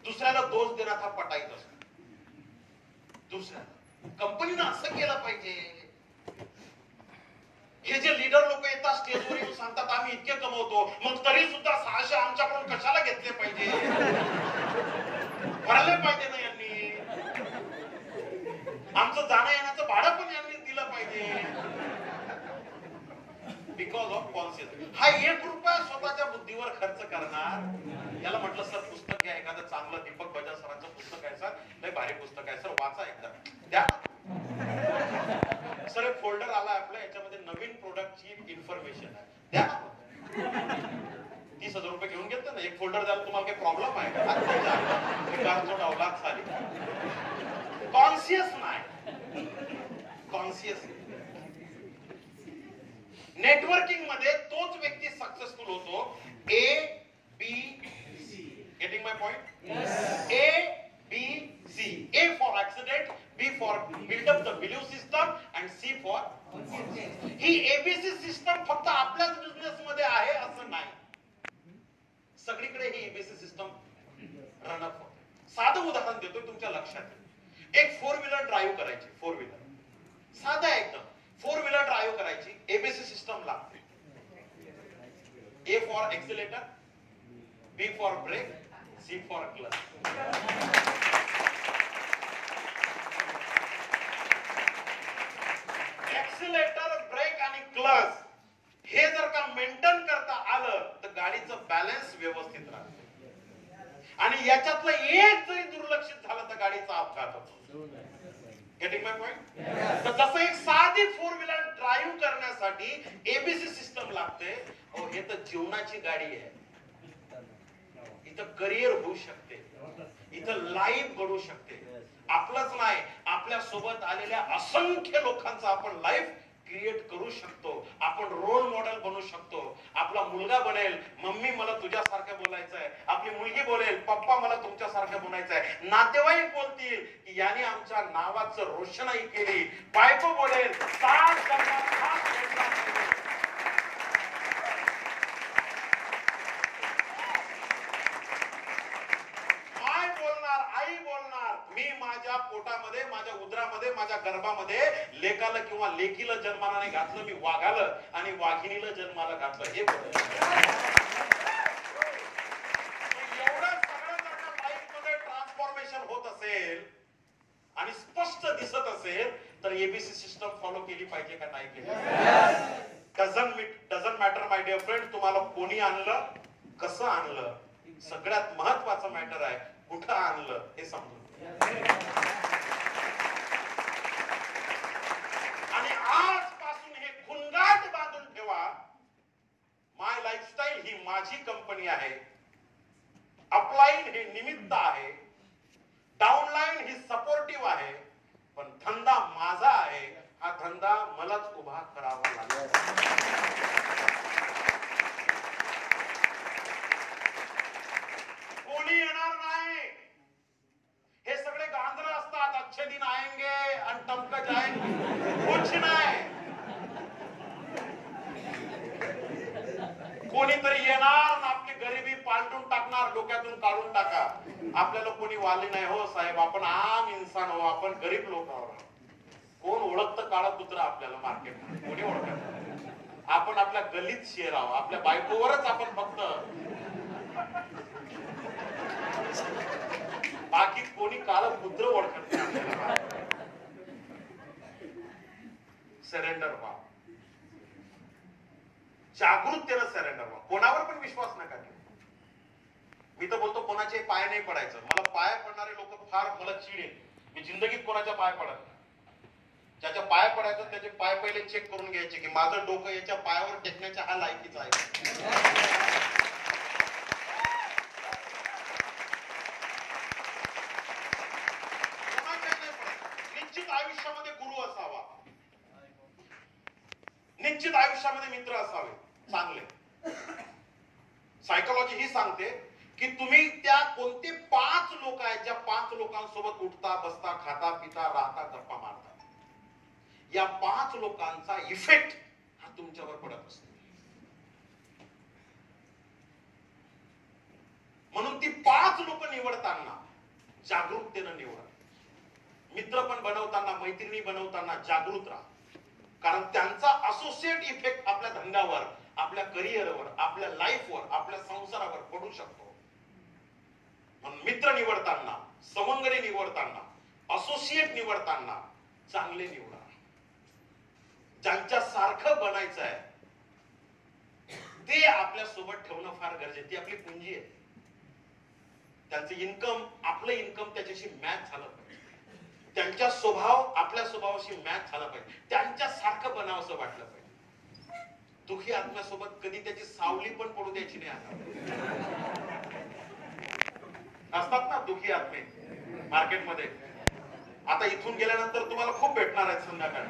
दुसऱ्याला दोष देण्यात हा पटाईत असतो. दुसऱ्याला कंपनीनं असं केलं पाहिजे. हे जे लीडर लोक येतात स्टेजवर येऊन सांगतात आम्ही इतके कमवतो, मग तरी सुद्धा 600 आमच्याकडून कशाला घेतले पाहिजे, भरले पाहिजे ना यांनी, आमचं जाणं येण्याचं भाडं पण यांनी दिलं पाहिजे. Because of conscious. हा 1 रुपया स्वतःच्या बुद्धीवर खर्च करणार. याला म्हटलं सर पुस्तक घ्या, एखादं चांगलं दीपक बजाज सरांचं पुस्तक आहे सर, लय भारी पुस्तक आहे सर, वाचा एकदा. द्या सर, एक फोल्डर आला आपल्या, याच्यामध्ये नवीन प्रोडक्टची इन्फॉर्मेशन आहे, द्या. 30,000 रुपये घेऊन घेतलं ना, एक फोल्डर द्यायला तुम्हाला काही प्रॉब्लेम आहे का? कॉन्शियस नाही. कॉन्शियस नेटवर्किंग मध्ये तोच व्यक्ती सक्सेसफुल होतो. A B C. Getting my point? A B C. A for accident, B for build up the belief system and C for. ही एबीसी सिस्टम फक्त आपल्याच बिझनेस मध्ये आहे असं नाही, सगळीकडे ही एबीसी सिस्टम रन अप होते. साधं उदाहरण देतोय तुमच्या लक्षात. एक 4 व्हीलर ड्राईव्ह करायची. 4 व्हीलर साधा आहे एकदम. 4 व्हीलर ड्राईव्ह करायची, एबीसी सिस्टम लागते. A for accelerator, B for brake, C for clutch. Accelerator, brake आणि क्लच हे जर का मेंटेन करता आलं तर गाडीचं बॅलन्स व्यवस्थित राहतं. आणि याच्यातलं एक जरी दुर्लक्षित झालं तर गाडीचा अपघात होतो. Getting my point? तर जसं एक साधी 4 व्हीलर ड्राईव्ह करण्यासाठी एबीसी सिस्टम लागते, हे तर जीवनाची गाडी आहे. इथं करिअर होऊ शकते, इथं लाईफ घडू शकते. आपलंच नाही, आपल्या सोबत आलेल्या असंख्य लोकांचा आपण लाईफ क्रिएट करू शकतो. आपण रोल मॉडेल बनू शकतो. आपला मुलगा बनेल, मम्मी मला तुझ्यासारखं बोलायचं आहे. आपली मुलगी बोलेल, पप्पा मला तुमच्यासारखं बोलायचं आहे. नातेवाईक बोलतील की याने आमच्या नावाचं रोषणाई केली. बायको बोलेल, सास जन्मात हात जोडला. माय बोलणार, आई बोलणार. मी माझ्या पोटामध्ये, माझ्या उदरामध्ये, माझ्या गर्भामध्ये लेकाला किंवा लेकीला जन्माला नाही घातलं, मी वाघाला आणि वाघिणीला जन्माला घातलं. हे एवढं सगळं जर लाईफ मध्ये ट्रान्सफॉर्मेशन होत असेल आणि स्पष्ट दिसत असेल तर एबीसी सिस्टम फॉलो केली पाहिजे का नाही केली? Doesn't matter my dear friend, तुम्हाला कोणी आणलं, कसं आणलं, सगळ्यात महत्वाचं मॅटर आहे कुठं आणलं हे समजून. माझी कंपनी आहे, अपलाईन हे निमित्त आहे, डाऊनलाईन ही सपोर्टिव्ह आहे, पण धंदा माझा आहे. हा धंदा मलाच उभा करावा लागेल. कोणी येणार नाही. हे सगळे गांजर असतात. अच्छे दिन आएंगे आणि टमक जाएंगे. कुछ नाही. कोणीतरी येणार ना आपली गरिबी पालटून टाकणार, डोक्यातून काढून टाका. आपल्याला कोणी वाली नाही हो साहेब. आपण आम इन्सान हो. आपण गरीब लोक आहोत. कोण ओळखतं काळा कुत्रा आपल्याला मार्केटमध्ये? कोणी ओळखत? आपण आपल्या गल्लीत शेर आहोत. आपल्या बायकोवरच आपण फक्त, बाकी कोणी काळ कुत्र ओळखत नाही. सरेंडर व्हा, जागृततेनं सरेंडर व्हा. कोणावर पण विश्वास नका ठेवू. मी तर बोलतो कोणाचे पाय नाही पडायचं. मला पाय पडणारे लोक फार मला चीड आहे. मी जिंदगीत कोणाच्या पाय पडत नाही. ज्याच्या पाय पडायचं त्याचे पाय पहिले चेक करून घ्यायचे की माझं डोकं याच्या पायावर टेकण्याच्या हा लायकीचा आहे. निश्चित आयुष्यामध्ये गुरु असावा, निश्चित आयुष्यामध्ये मित्र असावे चांगले. सायकोलॉजी ही सांगते की तुम्ही त्या कोणते 5 लोक आहेत ज्या 5 लोकांसोबत उठता बसता खाता पिता राहता गप्पा मारता, या 5 लोकांचा इफेक्ट हा तुमच्यावर पडत असतो. म्हणून ती 5 लोक निवडताना जागरूकतेनं निवडा. मित्र पण बनवताना, मैत्रिणी बनवताना जागृत राहा. कारण त्यांचा असोसिएट इफेक्ट आपल्या धंद्यावर, आपल्या करिअरवर, आपल्या लाईफवर, आपल्या संसारावर पडू शकतो. म्हणून मित्र निवडताना, सवंगडी निवडताना, असोसिएट निवडताना चांगले निवडा. ज्यांच्या सारखं बनायचं आहे ते आपल्या सोबत ठेवणं फार गरजेचं. ती आपली पुंजी आहे. त्यांचं इन्कम, आपलं इन्कम त्याच्याशी मॅच झालं पाहिजे. त्यांच्या स्वभाव आपल्या स्वभावाशी मॅच झाला पाहिजे. त्यांच्या सारखं बनावं असं वाटलं पाहिजे. दुखी आत्म्यासोबत कधी त्याची सावली पण पडू द्यायची नाही. असतात ना दुखी आत्मे मार्केटमध्ये. आता इथून गेल्यानंतर तुम्हाला खूप भेटणार आहेत संध्याकाळी.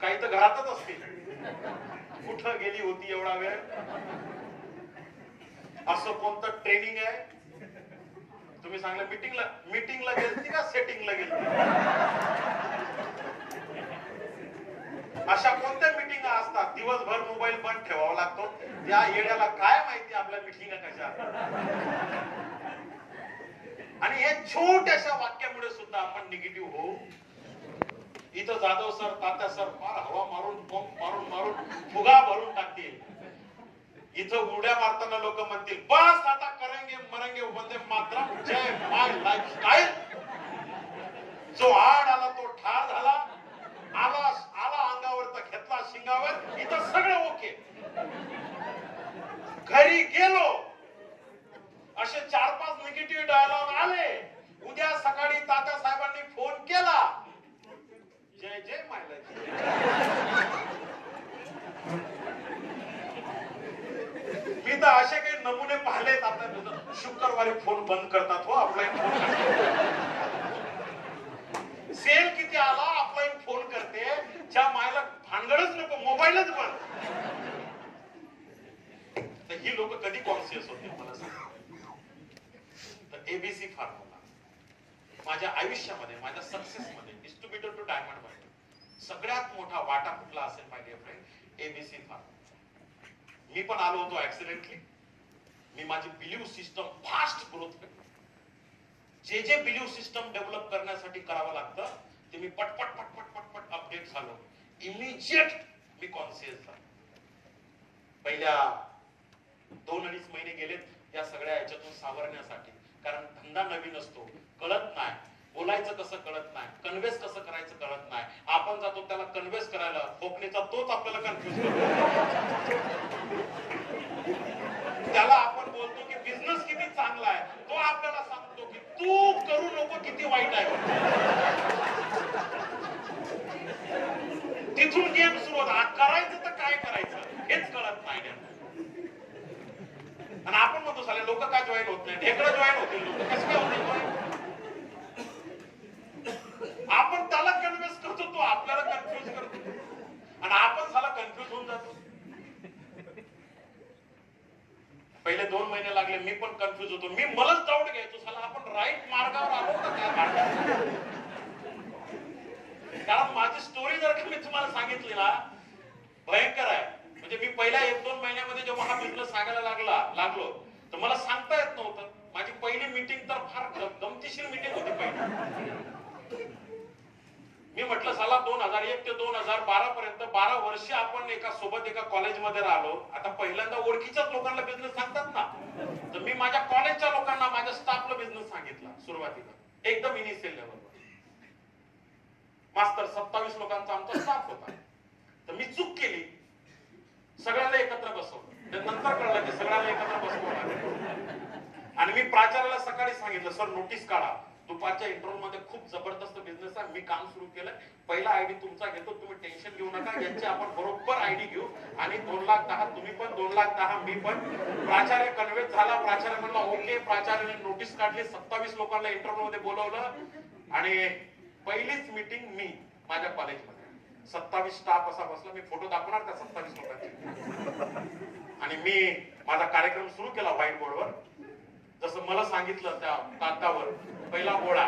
काही तर घरातच असतील. कुठं गेली होती एवढा वेळ? असं कोणतं ट्रेनिंग आहे? तुम्ही सांगलं मीटिंगला गेलती का सेटिंगला गेलती? अशा कोणत्या मीटिंग असतात? दिवसभर मोबाईल बंद ठेवावा लागतो. त्या येड्याला काय माहिती आपल्या मीटिंग कशा. आणि या छोट्याशा वाक्यामुळे सुद्धा आपण निगेटिव्ह होऊ. इथं जाधव सर, तात्या सर फार हवा मारून पंप मारून मारून फुगा भरून टाकतील. इथं उड्या मारताना लोक म्हणतील बस आता करेंगे मरेंगे वंदे मातरम जय माय लाईफस्टाईल. जो आड आला तो ठार झाला. आला अंगावर तर घेतला शिंगावर. इथं सगळं ओके. घरी गेलो असे 4-5 निगेटिव्ह डायलॉग आले. उद्या सकाळी तात्या साहेबांनी फोन केला जय जय माय लाईफ. मी तर असे काही नमुने पाहिलेत. आपल्या शुक्रवारी फोन बंद करतात हो. ऑफलाईन फोन सेल किती आला ऑफलाईन फोन करते. ज्या मायला भानगडच नको, मोबाईलच बंद. तर ही लोक कधी कॉन्शियस होते मला सांगा. तर एबीसी फॉर्म्युला माझ्या आयुष्यामध्ये, माझ्या सक्सेस मध्ये, डिस्ट्रीब्युटर टू डायमंड मध्ये सगळ्यात मोठा वाटा कुठला असेल माय फ्रेंड? ABC formula. मी पण आलो होतो ऍक्सिडेंटली. मी माझी बिलीव्ह सिस्टम फास्ट ग्रोथ केली. जे बिलीव्ह सिस्टम डेव्हलप करण्यासाठी करावं लागतं ते मी पटपट पटपट पटपट अपडेट झालो. इमिजिएट मी कॉन्शियस झालो. पहिल्या 2-2.5 महिने गेलेत या सगळ्या याच्यातून सावरण्यासाठी. कारण धंदा नवीन असतो, कळत नाही. बोलायचं कसं कळत नाही, कन्व्हेन्स कसं करायचं कळत नाही. आपण जातो त्याला कन्व्हेन्स करायला, फोकणीचा तोच आपल्याला कन्फ्युज करतो. त्याला आपण बोलतो की बिझनेस किती चांगला आहे, तो आपल्याला सांगतो की तू करू नको किती वाईट आहे. तिथून गेम सुरू होता. करायचं तर काय करायचं हेच कळत नाही. लोक का जॉईन होत नाही? ढेकळं जॉईन होतील लोक, कसं काय होतील join? आपण त्याला कन्व्हिन्स करतो, तो आपल्याला कन्फ्युज करतो आणि आपण साला कन्फ्युज होऊन जातो. पहिले 2 महिने लागले, मी पण कन्फ्युज होतो. मी मलाच डाऊट घ्यायचो, साला आपण राईट मार्गावर आलो का काय मार्गावर? कारण माझी स्टोरी जर का मी तुम्हाला सांगितली ना, भयंकर आहे. म्हणजे मी पहिल्या 1-2 महिन्यामध्ये जेव्हा हा बिझनेस सांगायला लागलो तर मला सांगता येत नव्हतं. माझी पहिली मीटिंग तर फार गमतीशीर मीटिंग होती पहिली. मी म्हटलं साला 2001 ते 2012 पर्यंत 12 वर्ष आपण एका कॉलेजमध्ये राहिलो. आता पहिल्यांदा ओळखीच्याच लोकांना बिझनेस सांगतात ना, तर मी माझ्या कॉलेजच्या लोकांना, माझ्या स्टाफला बिझनेस सांगितला सुरुवातीला एकदम इनिशियल लेवलवर. मास्तर 27 लोकांचा आमचा स्टाफ होता. तर मी चूक केली, सगळ्यांना एकत्र बसवलं. नंतर कळलं की सगळ्यांना एकत्र बसवलं आणि मी प्राचार्याला सकाळी सांगितलं, सर नोटीस काढा, दुपारच्या इंटरव्ह्यू मध्ये खूप जबरदस्त बिझनेस आहे, मी काम सुरू केलंय, पहिला आयडी तुमचा घेतो, तुम्ही टेन्शन घेऊ नका, यांची आपण बरोबर आयडी घेऊ आणि 2,10,000 तुम्ही पण, 2,10,000 मी पण. प्राचार्य कन्व्हिन्स झाला. प्राचार्य म्हणला ओके. प्राचार्याने नोटीस काढली, 27 लोकांना इंटरव्ह्यू मध्ये बोलवलं आणि पहिलीच मीटिंग मी माझ्या कॉलेजमध्ये. 27 स्टाफ असा बसला. मी फोटो दाखवणार त्या 27 लोकांचे. आणि मी माझा कार्यक्रम सुरू केला व्हाईट बोर्डवर. जसं मला सांगितलं त्या कागदावर पहिला गोळा,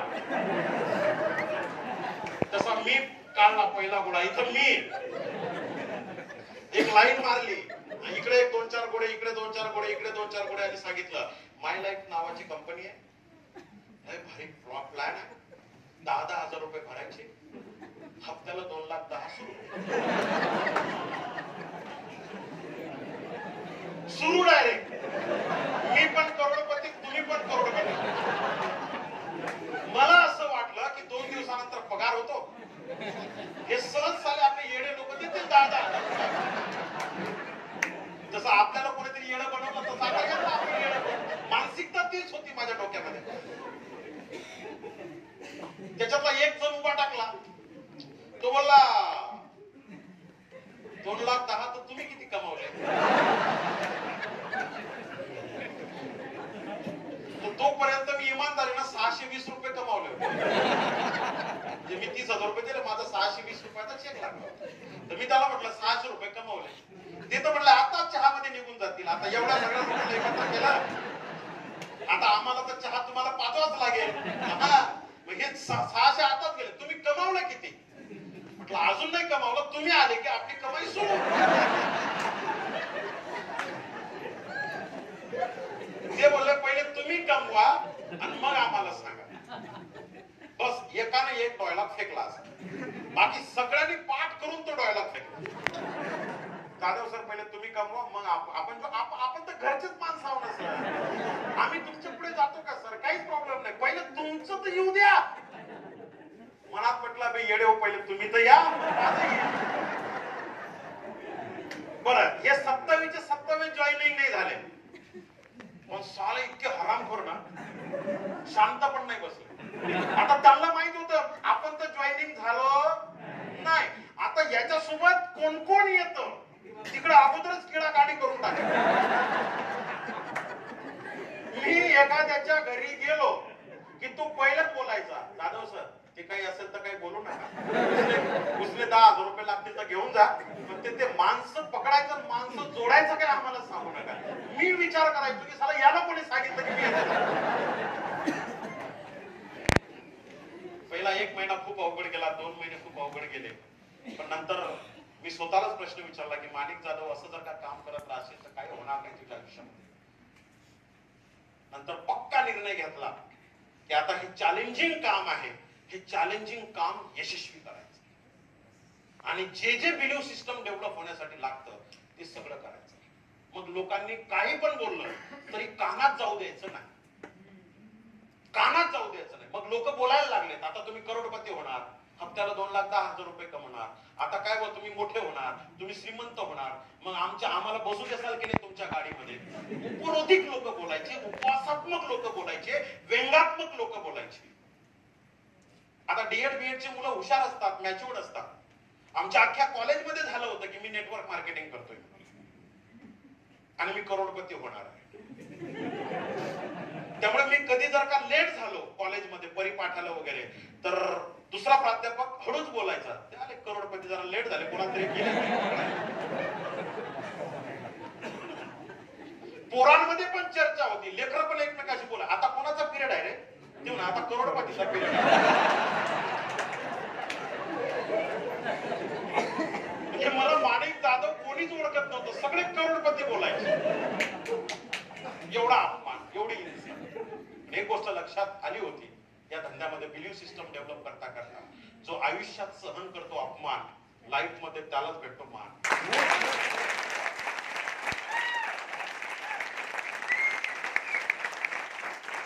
तसा मी काढला पहिला गोळा. इथं मी एक लाईन मारली, इकडे 2-4 गोळे, इकडे 2-4 गोळे, इकडे 2-4 गोळे आणि सांगितलं माय लाईफ नावाची कंपनी आहे, भारी प्लॅन आहे, 10,000 रुपये भरायचे, हप्त्याला 2,10,000 सुरू डायरेक्ट. मी पण करोडपती, तुम्ही पण करोडपती. मला असं वाटलं की 2 दिवसानंतर पगार होतो. हे सहज साले आपले येडे लोक देतील 10,000. जसं आपल्याला कोणीतरी येडं बनवलं तसं आपण येडं. मानसिकता तीच होती माझ्या डोक्यामध्ये. त्याच्यातला एक जण उभा टाकला, तो बोलला 2,10,000 तर तुम्ही किती कमावले? तोपर्यंत मी इमानदारीनं 620 रुपये कमावले होते. म्हणजे मी 30,000 रुपये दिले, माझा 620 रुपयाचा चेक लागला. तर मी त्याला म्हटलं 600 रुपये कमावले. ते तर म्हटलं आता चहामध्ये निघून जातील. आता एवढ्या सगळ्या लोकांना एकत्र केलं, आता आम्हाला तर चहा तुम्हाला पाजवाच लागेल. मग हे 600 आताच गेले, तुम्ही कमावलं किती? म्हटलं अजून नाही कमावलं, तुम्ही आले की आपली कमाई सुरू. ते बोलले पहिले तुम्ही कमवा आणि मग आम्हाला सांगा. बस एकाने एक डॉयलॉग फेकला, बाकी सगळ्यांनी पाठ करून तो डॉयलॉग फेकला. जाधव सर पहिले तुम्ही कमवा, मग आपण तर घरचेच माणसं आहोत ना सर, आम्ही तुमच्या पुढे जातो का सर? काहीच प्रॉब्लेम नाही, पहिले तुमचं तर येऊ द्या. मनात म्हटलं बे येडे हो, पहिले तुम्ही तर या. बरं, हे 27 जॉईनिंग नाही झाले, पण साले इतके हरामखोर ना, शांत पण नाही बसले. आता त्यांना माहित होतं आपण तर जॉईनिंग झालो नाही. आता याच्यासोबत कोण कोण येतं तिकडे अगोदरच किडा गाडी करून टाकली. मी एखाद्याच्या घरी गेलो की तो पहिलाच बोलायचा, जाधव सर ते काही असेल तर काही बोलू नका, उसने 10,000 रुपये लागतील तर घेऊन जा, पण ते माणसं पकडायचं, माणसं जोडायचं काय आम्हाला सांगू नका. मी विचार करायचो की साला याला कोणी सांगितलं की मी पहिला 1 महिना खूप अवघड गेला, 2 महिने खूप अवघड गेले. पण नंतर मी स्वतःलाच प्रश्न विचारला की माणिक जाधव असं जर का काम करत राहशील तर काही होणार नाही तुझ्या आयुष्यामध्ये. नंतर पक्का निर्णय घेतला की आता हे चॅलेंजिंग काम आहे, हे चॅलेंजिंग काम यशस्वी करायचं आणि जे बिलीव्ह सिस्टम डेव्हलप होण्यासाठी लागतं ते सगळं करायचं. मग लोकांनी काही पण बोललं तरी कानात जाऊ द्यायचं नाही, कानात जाऊ द्यायचं नाही. मग लोक बोलायला लागलेत, आता तुम्ही करोडपती होणार, हप्त्याला 2,10,000 रुपये कमवणार, आता काय बघ तुम्ही मोठे होणार, तुम्ही श्रीमंत होणार, मग आम्हाला बसू देसाल की नाही तुमच्या गाडीमध्ये. उपरोधिक लोक बोलायचे, उपवासात्मक लोक बोलायचे, व्यंगात्मक लोक बोलायचे. आता डीएड बीएड मुलं हुशार असतात, मॅच्युअर्ड असतात. आमच्या अख्ख्या कॉलेजमध्ये झालं होतं की मी नेटवर्क मार्केटिंग करतोय आणि मी करोडपती होणार आहे. त्यामुळे मी कधी जर का लेट झालो कॉलेजमध्ये परिपाठाला वगैरे तर दुसरा प्राध्यापक हळूच बोलायचा, ते आले करोडपती जरा लेट झाले, कोणातरी गेले. पोरांमध्ये पण चर्चा होती, लेकर पण एकमेकाशी बोला, आता कोणाचा पिरियड आहे रे, ते म्हणा आता करोडपतीचा पिरियड. म्हणजे मला माणिक जाधव कोणीच ओळखत नव्हतं, सगळे करोडपती बोलायचे. एवढा अपमान, एवढी हिंसा. एक गोष्ट लक्षात आली होती या धंद्यामध्ये, बिलीव्ह सिस्टम डेव्हलप करता करता जो आयुष्यात सहन करतो अपमान, लाईफ मध्ये त्यालाच भेटतो मान.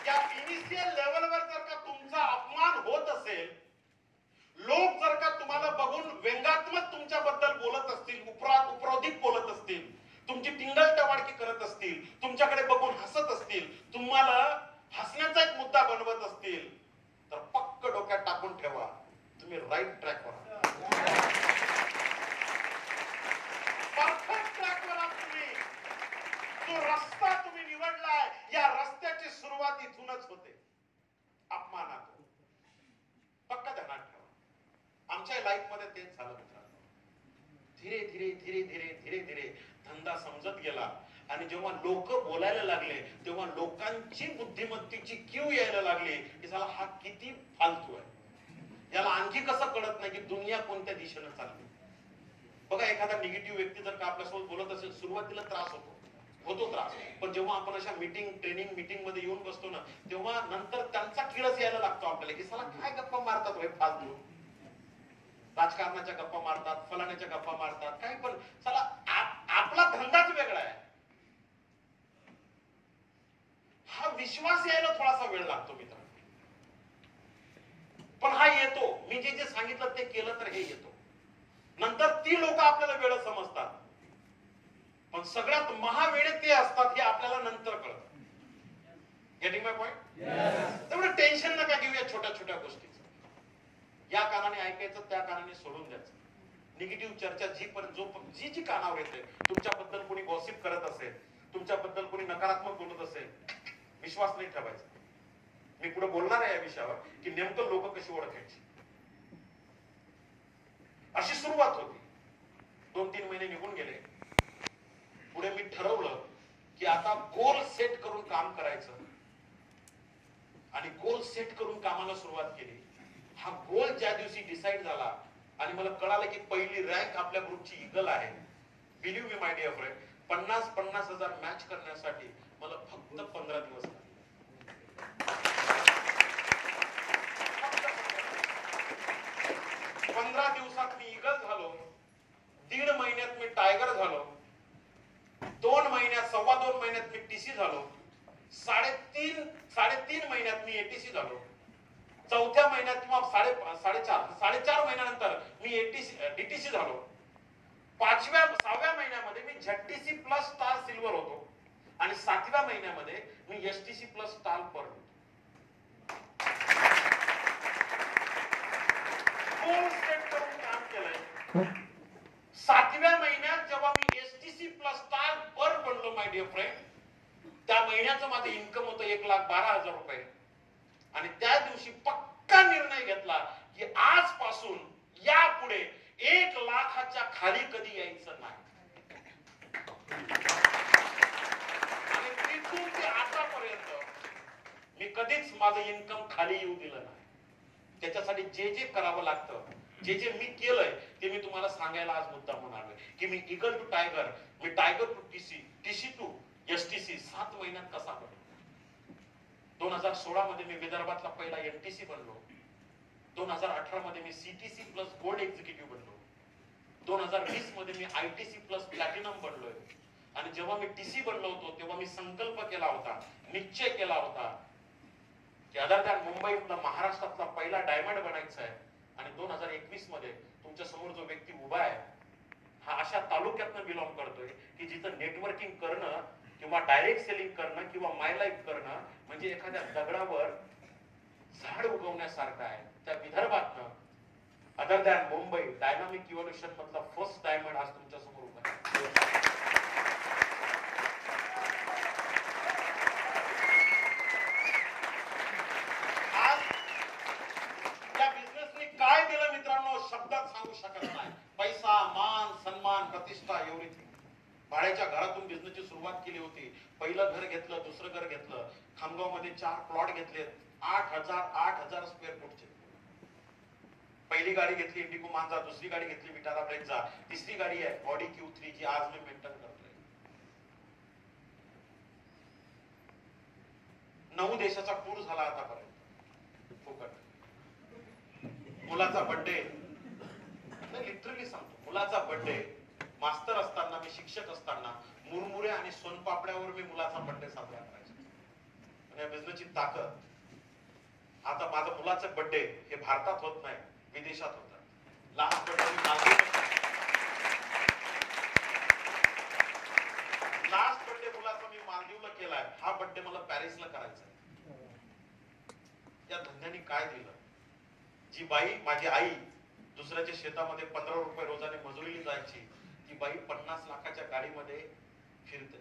या इनिशियल लेवलवर जर का तुमचा अपमान होत असेल, लोक जर का तुम्हाला बघून व्यंगात्मक तुमच्याबद्दल बोलत असतील, उपरोधिक बोलत असतील, तुमची टिंगल टवाळकी करत असतील, तुमच्याकडे बघून हसत असतील, तुम्हाला हसण्याचा एक मुद्दा बनवत असतील, तर पक्क डोक्यात टाकून ठेवा, तुम्ही राईट ट्रॅकवर आहात. परफेक्ट ट्रॅकवर आहात तुम्ही. जो रस्ता तुम्ही निवडलाय, या रस्त्याची सुरुवात इथूनच होते, अपमानात. पक्का ध्यानात ठेवा. आमच्या लाईफ मध्ये तेच झालं मित्रांनो. धीरे धीरे धीरे धीरे धीरे धीरे धंदा समजत गेला आणि जेव्हा लोक बोलायला लागले तेव्हा लोकांची बुद्धिमत्तेची क्यू यायला लागली की साला हा किती फालतू आहे, याला आणखी कसं कळत नाही की दुनिया कोणत्या दिशेनं चालली. बघा, एखादा निगेटिव्ह व्यक्ती जर का आपल्यासोबत बोलत असेल, सुरुवातीला त्रास होतो त्रास, पण जेव्हा आपण अशा ट्रेनिंग मीटिंग मध्ये येऊन बसतो ना, तेव्हा नंतर त्यांचा किळस यायला लागतो आपल्याला की साला काय गप्पा मारतात हे फालतू, राजकारणाच्या गप्पा मारतात, फलाण्याच्या गप्पा मारतात, काही पण. चला, आपला धंदाच वेगळा आहे. हा विश्वास यायला थोडासा वेळ लागतो मित्रांनो, पण हा येतो. मी जे जे सांगितलं ते केलं तर हे येतो. नंतर ती लोक आपल्याला वेळ समजतात, पण सगळ्यात महावेळे ते असतात हे आपल्याला नंतर कळतं. Getting my point? तेवढं टेन्शन नका घेऊ या छोट्या छोट्या गोष्टीचं. या कानाने ऐकायचं, त्या कानाने सोडून द्यायचं. निगेटिव्ह चर्चा जी कानावर येते, तुमच्याबद्दल कोणी गॉसिप करत असेल, तुमच्याबद्दल कोणी नकारात्मक बोलत असेल, विश्वास नाही ठेवायचा. मी पुढे बोलणार आहे या विषयावर की नेमकं लोक कशी ओळखायची. अशी सुरुवात होती. 2-3 महिने निघून गेले. पुढे मी ठरवलं की आता गोल सेट करून काम करायचं, आणि गोल सेट करून कामाला सुरुवात केली. हा गोल ज्या दिवशी डिसाइड झाला आणि मला कळालं की पहिली रँक आपल्या ग्रुपची ईगल आहे, believe me my dear friend, 50,000 match करण्यासाठी मला फक्त 15 दिवस लागले. 15 दिवसात मी ईगल झालो, 1.5 महिन्यात मी टायगर झालो, 2 महिन्यात 2.25 महिन्यात मी टीसी झालो, 3.5 महिन्यात मी एटीसी झालो, 4थ्या महिन्यात किंवा 4.5 महिन्यानंतर मी डीटीसी झालो, 6व्या महिन्यामध्ये मी झेडटीसी प्लस स्टार सिल्वर होतो, आणि 7व्या महिन्यामध्ये मी एसटीसी प्लस स्टार पर्ल होतो. गोल सेट करून काम केलंय. 7व्या महिन्यात जेव्हा मी एसटीसी प्लस स्टार पर्ल बनलो माय डिअर फ्रेंड, त्या महिन्याचं माझं इन्कम होतं 1,12,000 रुपये. आणि त्या दिवशी पक्का निर्णय घेतला की आजपासून यापुढे 1 लाखाच्या खाली कधी यायचं नाही. आणि तिथून ते आतापर्यंत मी कधीच माझं इन्कम खाली येऊ दिलं नाही. त्याच्यासाठी जे जे करावं लागतं, जे जे मी केलंय ते मी तुम्हाला सांगायला आज मुद्दा म्हणालोय की मी ईगल टू टायगर, मी tiger to TC, TC to STC 7 महिन्यात कसा बनलो. 2016 मध्ये मी विदर्भातला पहिला एमटीसी बनलो. 2018 मध्ये मी सीटीसी प्लस गोल्ड एक्झिक्युटिव्ह बनलो. 2020 मध्ये मी आयटीसी प्लस प्लॅटिनम बनलोय. आणि जेव्हा मी टीसी बनलो होतो तेव्हा मी संकल्प केला होता, निश्चय केला होता की अदर दॅन मुंबईतला महाराष्ट्रातला पहिला डायमंड बनायचा आहे. आणि 2021 मध्ये तुमच्या समोर जो व्यक्ती उभा आहे हा अशा तालुक्यातनं बिलॉंग करतोय की जिथं नेटवर्किंग करणं किंवा डायरेक्ट सेलिंग करणं किंवा माय लाईफ करणं म्हणजे एखाद्या दगडावर झाड उगवण्यासारखं आहे. त्या विदर्भातनं other than Mumbai dynamic evolution मधला फर्स्ट डायमंड आज तुमच्या समोर उभा आहे. बिझनेसची सुरुवात केली होती. पहिलं घर घेतलं, दुसरं घर घेतलं, खामगाव मध्ये 4 प्लॉट घेतले, 8,000 स्क्वेअर फूटचे. पहिली गाडी घेतली इंडिगो मांजा, दुसरी गाडी घेतली विटारा ब्रेझा, तिसरी गाडी आहे ऑडी Q3 जी आज मी मेंटेन करतोय. 9 देशाचा टूर झाला आतापर्यंत फुकट. मुलाचा बर्थडे, लिटरली सांगतो, मुलाचा बर्थडे, मास्तर असताना, मी शिक्षक असताना मुरमुरे आणि सोनपापड्यावर मी मुलाचा बर्थडे साजरा करायचो. आणि या बिझनेसची ताकद. आता माझं मुलाचं बर्थडे हे भारतात होत नाही, विदेशात होतात. लास्ट बर्थडे मी लास्ट बर्थडे मुलाचा मी मालदीवला केलाय. हा बर्थडे मला पॅरिसला करायचा आहे. या धंद्याने काय दिलं? जी बाई, माझी आई, दुसऱ्याच्या शेतामध्ये 15 रुपये रोजाने मजुरीला जायची, ती बाई 50 लाखाच्या गाडीमध्ये फिरते.